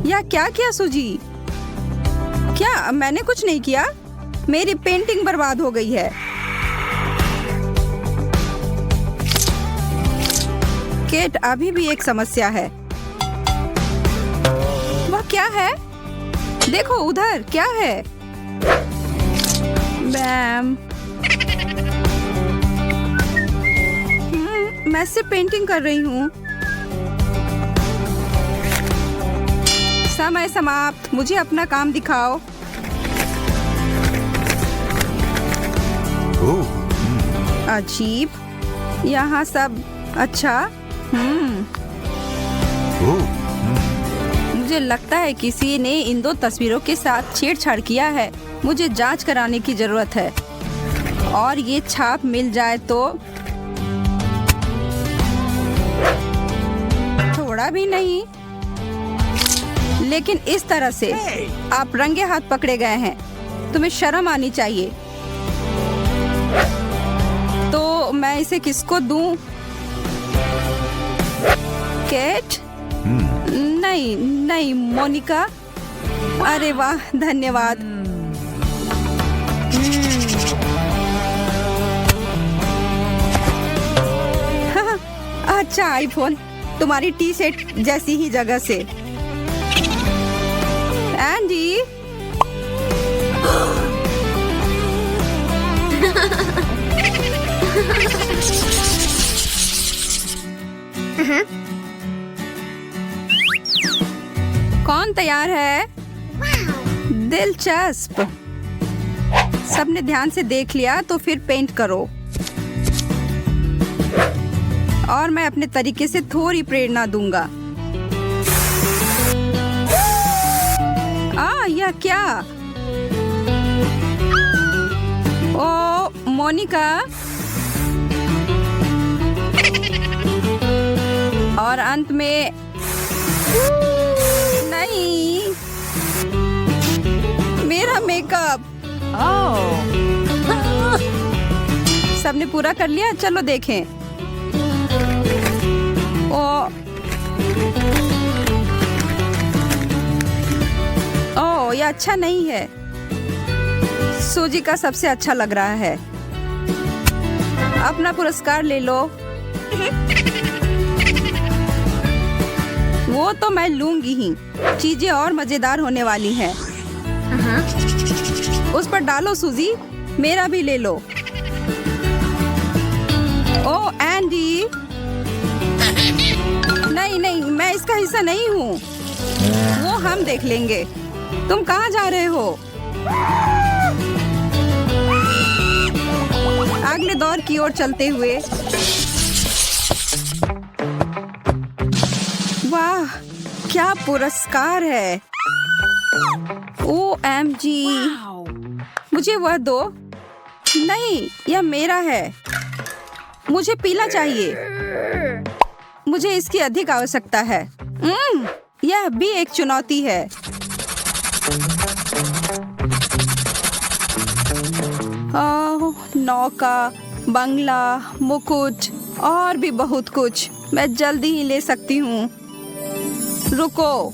या क्या किया सूजी? क्या मैंने कुछ नहीं किया? मेरी पेंटिंग बर्बाद हो गई है। केट, अभी भी एक समस्या है। वह क्या है? देखो उधर, क्या है? मैम, मैं सिर्फ पेंटिंग कर रही हूँ। समय समाप्त। मुझे अपना काम दिखाओ। अजीब। यहाँ सब अच्छा। मुझे लगता है किसी ने इन दो तस्वीरों के साथ छेड़छाड़ किया है। मुझे जांच कराने की जरूरत है। और ये छाप मिल जाए तो। थोड़ा भी नहीं, लेकिन इस तरह से आप रंगे हाथ पकड़े गए हैं। तुम्हें शर्म आनी चाहिए। तो मैं इसे किसको दूं? केट? नहीं नहीं, मोनिका। अरे वाह, धन्यवाद। अच्छा आईफोन, तुम्हारी टी शर्ट जैसी ही जगह से। एंडी, कौन तैयार है? दिलचस्प। सबने ध्यान से देख लिया तो फिर पेंट करो। और मैं अपने तरीके से थोड़ी प्रेरणा दूंगा। यह क्या? ओ मोनिका, और अंत में नहीं, मेरा मेकअप। सबने पूरा कर लिया, चलो देखें। ओ ये अच्छा नहीं है। सूजी का सबसे अच्छा लग रहा है। अपना पुरस्कार ले लो। वो तो मैं लूंगी ही। चीजें और मजेदार होने वाली हैं। उस पर डालो सूजी, मेरा भी ले लो। ओ एंडी, नहीं नहीं, मैं इसका हिस्सा नहीं हूँ। वो हम देख लेंगे। तुम कहाँ जा रहे हो? अगले दौर की ओर चलते हुए। वाह, क्या पुरस्कार है। OMG, मुझे वह दो। नहीं, यह मेरा है। मुझे पीला चाहिए। मुझे इसकी अधिक आवश्यकता है। यह भी एक चुनौती है। नौका, बंगला, मुकुट और भी बहुत कुछ। मैं जल्दी ही ले सकती हूँ। रुको।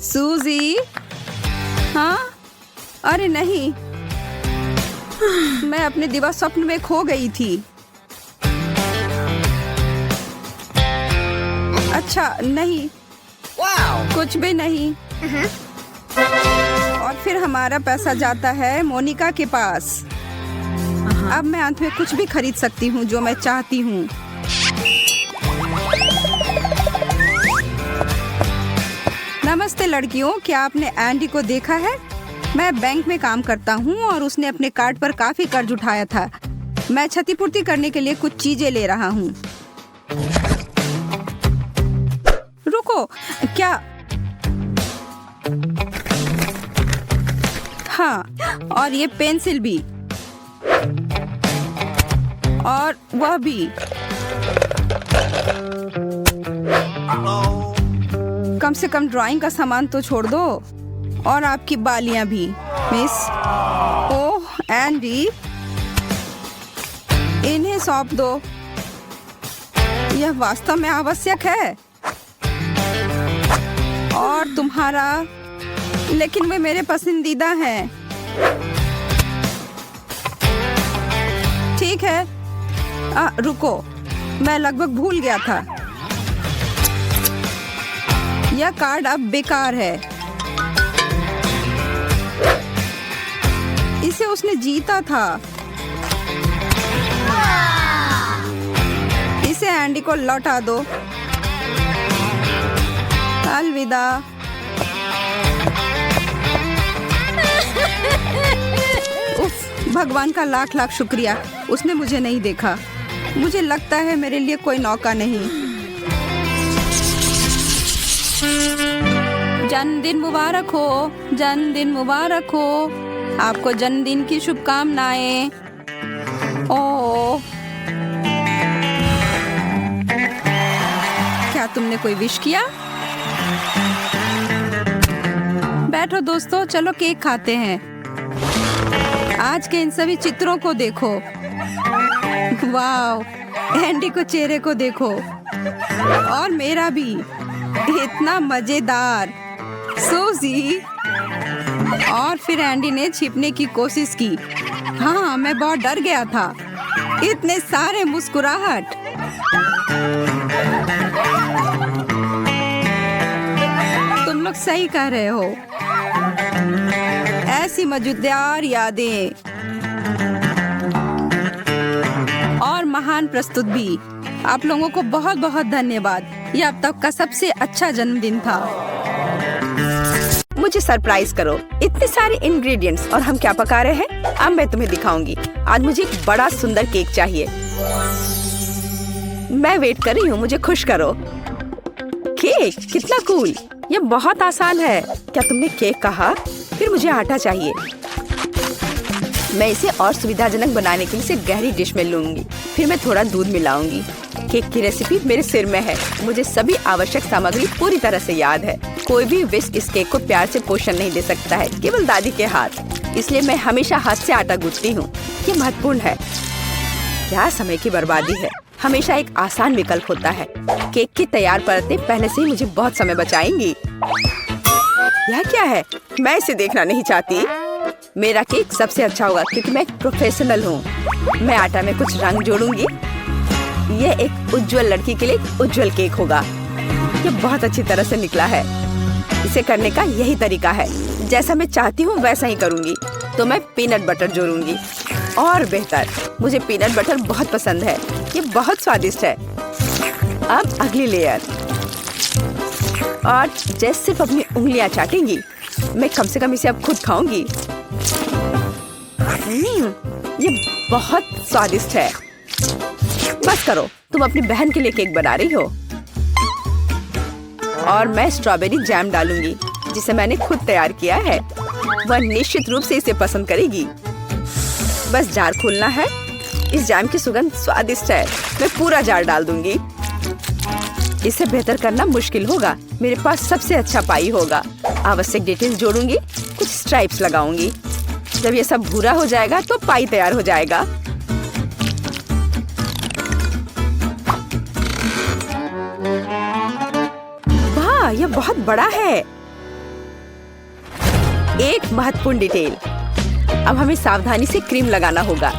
सूजी, हाँ? अरे नहीं, मैं अपने दिवा स्वप्न में खो गई थी। अच्छा नहीं, कुछ भी नहीं। और फिर हमारा पैसा जाता है मोनिका के पास। अब मैं अंत में कुछ भी खरीद सकती हूँ जो मैं चाहती हूँ। नमस्ते लड़कियों, क्या आपने एंडी को देखा है? मैं बैंक में काम करता हूँ और उसने अपने कार्ड पर काफी कर्ज उठाया था। मैं क्षतिपूर्ति करने के लिए कुछ चीजें ले रहा हूँ। रुको, क्या? हाँ, और ये पेंसिल भी, और वह भी। कम से कम ड्राइंग का सामान तो छोड़ दो, और आपकी बालियां भी, मिस। ओह एंडी, इन्हें सौंप दो। यह वास्तव में आवश्यक है। और तुम्हारा, लेकिन वे मेरे पसंदीदा हैं। ठीक है। रुको, मैं लगभग भूल गया था। यह कार्ड अब बेकार है। इसे उसने जीता था। इसे एंडी को लौटा दो। अलविदा। उफ, भगवान का लाख लाख शुक्रिया, उसने मुझे नहीं देखा। मुझे लगता है मेरे लिए कोई नौका नहीं। जन्मदिन मुबारक हो, जन्मदिन मुबारक हो। आपको जन्मदिन की शुभकामनाएं। ओह, क्या तुमने कोई विश किया? बैठो दोस्तों, चलो केक खाते हैं। आज के इन सभी चित्रों को देखो। वाव, एंडी को चेहरे को देखो, और मेरा भी। इतना मजेदार। सूजी। और फिर एंडी ने छिपने की कोशिश की। हाँ, मैं बहुत डर गया था। इतने सारे मुस्कुराहट। तुम लोग सही कह रहे हो। ऐसी मजेदार यादें और महान प्रस्तुत भी। आप लोगों को बहुत बहुत धन्यवाद। यह अब तक का सबसे अच्छा जन्मदिन था। मुझे सरप्राइज करो। इतने सारे इंग्रेडिएंट्स, और हम क्या पका रहे हैं अब मैं तुम्हें दिखाऊंगी। आज मुझे एक बड़ा सुंदर केक चाहिए। मैं वेट कर रही हूँ, मुझे खुश करो। केक कितना कूल। ये बहुत आसान है। क्या तुमने केक कहा? फिर मुझे आटा चाहिए। मैं इसे और सुविधाजनक बनाने के लिए इसे गहरी डिश में लूंगी। फिर मैं थोड़ा दूध मिलाऊंगी। केक की रेसिपी मेरे सिर में है। मुझे सभी आवश्यक सामग्री पूरी तरह से याद है। कोई भी विस्क इस केक को प्यार से पोषण नहीं दे सकता है, केवल दादी के हाथ। इसलिए मैं हमेशा हाथ से आटा गूंथती हूँ। ये महत्वपूर्ण है। क्या समय की बर्बादी है। हमेशा एक आसान विकल्प होता है। केक की तैयार परतें पहले से ही मुझे बहुत समय बचाएंगी। यह क्या है? मैं इसे देखना नहीं चाहती। मेरा केक सबसे अच्छा होगा क्योंकि मैं एक प्रोफेशनल हूँ। मैं आटा में कुछ रंग जोड़ूंगी। यह एक उज्जवल लड़की के लिए एक उज्जवल केक होगा। ये बहुत अच्छी तरह से निकला है। इसे करने का यही तरीका है। जैसा मैं चाहती हूँ वैसा ही करूँगी। तो मैं पीनट बटर जोड़ूंगी। और बेहतर, मुझे पीनट बटर बहुत पसंद है। ये बहुत स्वादिष्ट है। अब अगली लेयर। और जैसे सिर्फ अपनी उंगलियां चाटेंगी। मैं कम से कम इसे अब खुद खाऊंगी। ये बहुत स्वादिष्ट है। बस करो, तुम अपनी बहन के लिए केक बना रही हो। और मैं स्ट्रॉबेरी जैम डालूंगी जिसे मैंने खुद तैयार किया है। वह निश्चित रूप से इसे पसंद करेगी। बस जार खोलना है। इस जैम की सुगंध स्वादिष्ट है। मैं पूरा जार डाल दूंगी। इसे बेहतर करना मुश्किल होगा। मेरे पास सबसे अच्छा पाई होगा। आवश्यक डिटेल्स जोड़ूंगी। कुछ स्ट्राइप्स लगाऊंगी। जब ये सब भूरा हो जाएगा तो पाई तैयार हो जाएगा। वाह, यह बहुत बड़ा है। एक महत्वपूर्ण डिटेल। अब हमें सावधानी से क्रीम लगाना होगा।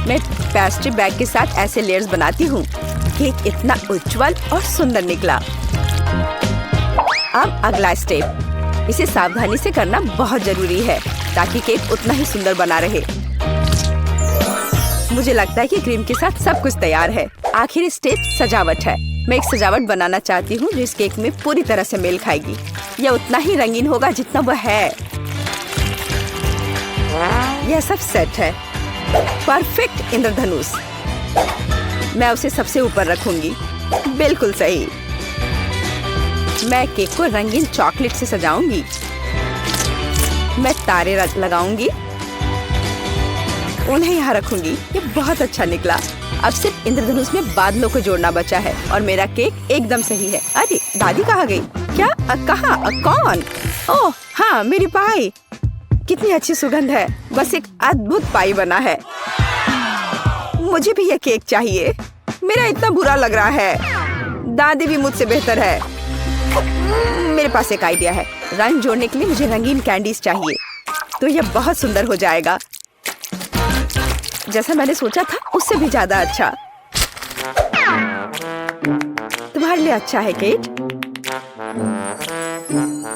मैं पेस्ट्री बैग के साथ ऐसे लेयर्स बनाती हूँ। केक इतना उज्जवल और सुंदर निकला। अब अगला स्टेप। इसे सावधानी से करना बहुत जरूरी है ताकि केक उतना ही सुंदर बना रहे। मुझे लगता है कि क्रीम के साथ सब कुछ तैयार है। आखिरी स्टेप सजावट है। मैं एक सजावट बनाना चाहती हूँ जो इस केक में पूरी तरह से मेल खाएगी। यह उतना ही रंगीन होगा जितना वह है। यह सब सेट है। परफेक्ट इंद्रधनुष। मैं उसे सबसे ऊपर रखूंगी। बिल्कुल सही। मैं केक को रंगीन चॉकलेट से सजाऊंगी। मैं तारे लगाऊंगी। उन्हें यहाँ रखूंगी। ये बहुत अच्छा निकला। अब सिर्फ इंद्रधनुष में बादलों को जोड़ना बचा है और मेरा केक एकदम सही है। अरे, दादी कहाँ गई? क्या? कहाँ? कौन? ओह हाँ, मेरी पाई। कितनी अच्छी सुगंध है। बस एक अद्भुत पाई बना है। मुझे भी यह केक चाहिए। मेरा इतना बुरा लग रहा है। दादी भी मुझसे बेहतर है। मेरे पास एक आइडिया है। रंग जोड़ने के लिए मुझे रंगीन कैंडीज चाहिए। तो यह बहुत सुंदर हो जाएगा। जैसा मैंने सोचा था उससे भी ज्यादा अच्छा। तुम्हारे लिए अच्छा है केट।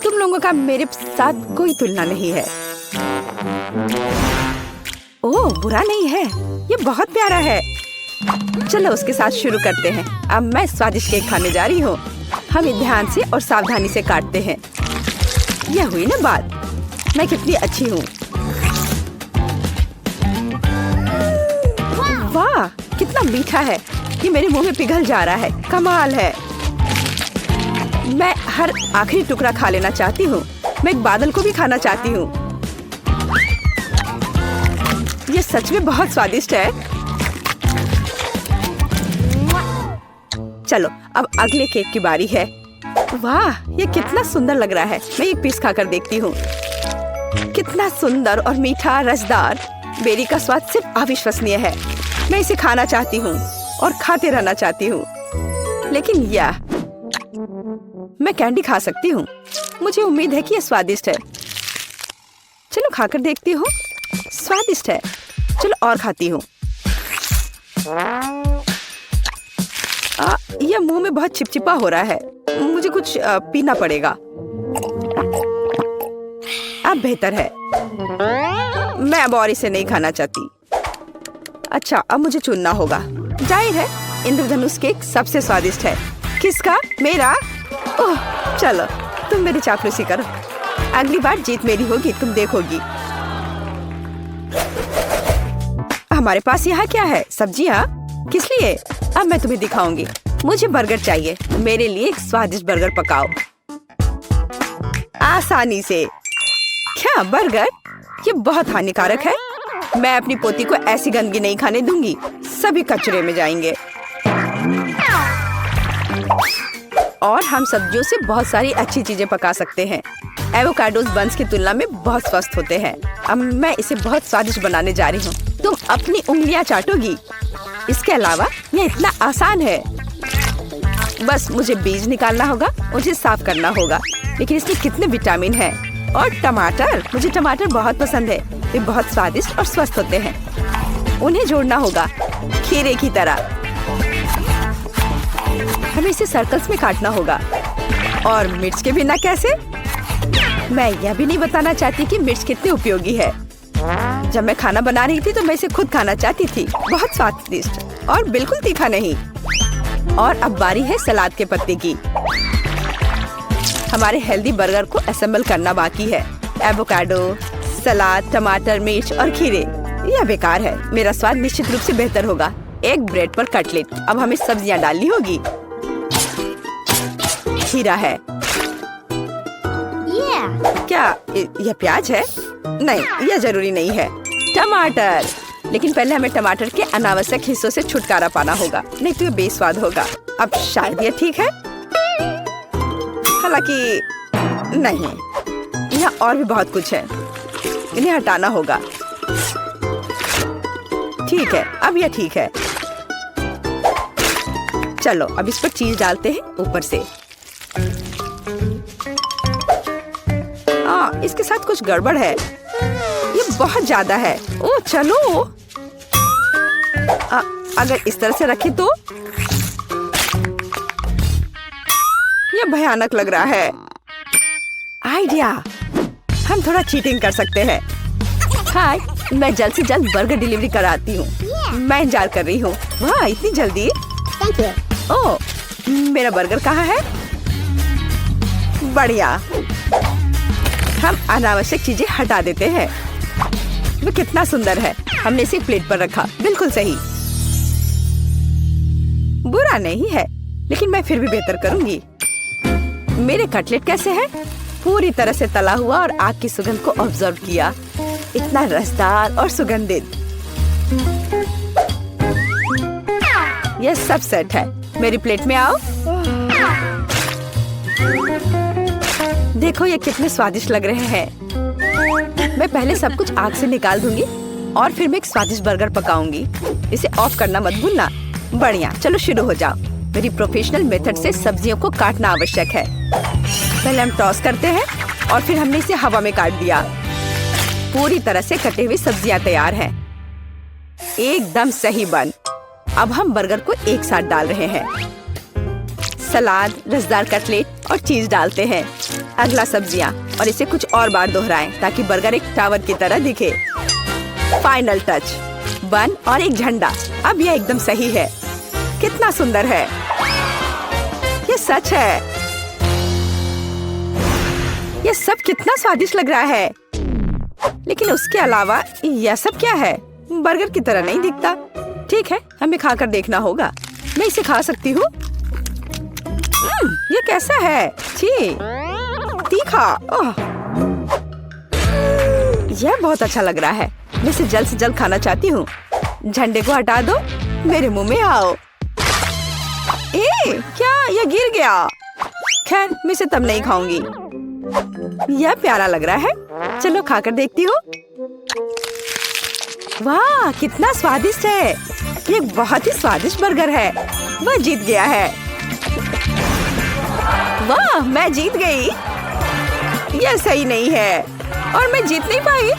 तुम लोगों का मेरे साथ कोई तुलना नहीं है। ओह, बुरा नहीं है। ये बहुत प्यारा है। चलो उसके साथ शुरू करते हैं। अब मैं स्वादिष्ट केक खाने जा रही हूँ। हम ध्यान से और सावधानी से काटते हैं। यह हुई ना बात। मैं कितनी अच्छी हूँ। वाह, कितना मीठा है। ये मेरे मुंह में पिघल जा रहा है। कमाल है। मैं हर आखिरी टुकड़ा खा लेना चाहती हूँ। मैं एक बादल को भी खाना चाहती हूँ। ये सच में बहुत स्वादिष्ट है। चलो अब अगले केक की बारी है। वाह, ये कितना सुंदर लग रहा है। मैं एक पीस खाकर देखती हूँ। कितना सुंदर और मीठा, रसदार। बेरी का स्वाद सिर्फ अविश्वसनीय है। मैं इसे खाना चाहती हूँ और खाते रहना चाहती हूँ। लेकिन यह मैं कैंडी खा सकती हूँ। मुझे उम्मीद है कि यह स्वादिष्ट है। चलो खाकर देखती हूँ। स्वादिष्ट है। चलो और खाती हूँ। यह मुंह में बहुत चिपचिपा हो रहा है। मुझे कुछ पीना पड़ेगा। अब बेहतर है। मैं अब और इसे नहीं खाना चाहती। अच्छा, अब मुझे चुनना होगा। जाहिर है इंद्रधनुष केक सबसे स्वादिष्ट है। किसका? मेरा? ओह, चलो तुम मेरी चापलूसी करो। अगली बार जीत मेरी होगी, तुम देखोगी। हमारे पास यहाँ क्या है? सब्जियाँ? किस लिए? अब मैं तुम्हें दिखाऊंगी। मुझे बर्गर चाहिए। मेरे लिए एक स्वादिष्ट बर्गर पकाओ आसानी से। क्या बर्गर? ये बहुत हानिकारक है। मैं अपनी पोती को ऐसी गंदगी नहीं खाने दूंगी, सभी कचरे में जाएंगे। और हम सब्जियों से बहुत सारी अच्छी चीजें पका सकते हैं। एवोकाडोस बंस की तुलना में बहुत स्वस्थ होते हैं। अब मैं इसे बहुत स्वादिष्ट बनाने जा रही हूँ। तुम अपनी उंगलियां चाटोगी। इसके अलावा यह इतना आसान है। बस मुझे बीज निकालना होगा, मुझे साफ करना होगा। लेकिन इसमें कितने विटामिन हैं। और टमाटर, मुझे टमाटर बहुत पसंद है। वे बहुत स्वादिष्ट और स्वस्थ होते हैं। उन्हें जोड़ना होगा खीरे की तरह। हमें इसे सर्कल्स में काटना होगा। और मिर्च के बिना कैसे? मैं यह भी नहीं बताना चाहती कि मिर्च कितनी उपयोगी है। जब मैं खाना बना रही थी तो मैं इसे खुद खाना चाहती थी। बहुत स्वादिष्ट और बिल्कुल तीखा नहीं। और अब बारी है सलाद के पत्ते की। हमारे हेल्दी बर्गर को असेंबल करना बाकी है। एवोकाडो, सलाद, टमाटर, मिर्च और खीरे। यह बेकार है। मेरा स्वाद निश्चित रूप से बेहतर होगा। एक ब्रेड पर कटलेट। अब हमें सब्जियां डालनी होगी। खीरा है। क्या यह प्याज है? नहीं, यह जरूरी नहीं है। टमाटर। लेकिन पहले हमें टमाटर के अनावश्यक हिस्सों से छुटकारा पाना होगा, नहीं तो यह बेस्वाद होगा। अब शायद यह ठीक है, हालांकि नहीं, यहाँ और भी बहुत कुछ है। इन्हें हटाना होगा। ठीक है, अब यह ठीक है। चलो अब इस पर चीज डालते हैं ऊपर से। इसके साथ कुछ गड़बड़ है। ये बहुत ज्यादा है। ओह चलो, अगर इस तरह से रखें तो यह भयानक लग रहा है। आइडिया, हम थोड़ा चीटिंग कर सकते हैं। हाय, मैं जल्द से जल्द बर्गर डिलीवरी कराती हूँ। मैं इंतजार कर रही हूँ। वाह, इतनी जल्दी? ओह, मेरा बर्गर कहाँ है? बढ़िया। हम अनावश्यक चीजें हटा देते हैं। वो कितना सुंदर है। हमने इसे प्लेट पर रखा। बिल्कुल सही। बुरा नहीं है, लेकिन मैं फिर भी बेहतर करूंगी। मेरे कटलेट कैसे हैं? पूरी तरह से तला हुआ और आग की सुगंध को ऑब्जर्व किया। इतना रसदार और सुगंधित। यह सब सेट है। मेरी प्लेट में आओ। देखो ये कितने स्वादिष्ट लग रहे हैं। मैं पहले सब कुछ आग से निकाल दूंगी और फिर मैं एक स्वादिष्ट बर्गर पकाऊंगी। इसे ऑफ करना मत भूलना। बढ़िया, चलो शुरू हो जाओ। मेरी प्रोफेशनल मेथड से सब्जियों को काटना आवश्यक है। पहले हम टॉस करते हैं और फिर हमने इसे हवा में काट दिया। पूरी तरह से कटे हुई सब्जियां तैयार हैं। एकदम सही बन। अब हम बर्गर को एक साथ डाल रहे हैं। सलाद, रसदार कटलेट और चीज डालते हैं। अगला सब्जियां और इसे कुछ और बार दोहराएं ताकि बर्गर एक टावर की तरह दिखे। फाइनल टच, बन और एक झंडा। अब यह एकदम सही है। कितना सुंदर है। यह सच है। यह सब कितना स्वादिष्ट लग रहा है। लेकिन उसके अलावा यह सब क्या है? बर्गर की तरह नहीं दिखता। ठीक है, हमें खाकर देखना होगा। मैं इसे खा सकती हूँ। ये कैसा है? छी, तीखा। यह बहुत अच्छा लग रहा है। मैं इसे जल्द से जल्द खाना चाहती हूँ। झंडे को हटा दो। मेरे मुंह में आओ। क्या यह गिर गया? खैर, मैं इसे तब नहीं खाऊंगी। यह प्यारा लग रहा है। चलो खाकर देखती हूँ। वाह, कितना स्वादिष्ट है। ये बहुत ही स्वादिष्ट बर्गर है। वह जीत गया है। वाह, मैं जीत गई। यह सही नहीं है और मैं जीत नहीं पाई।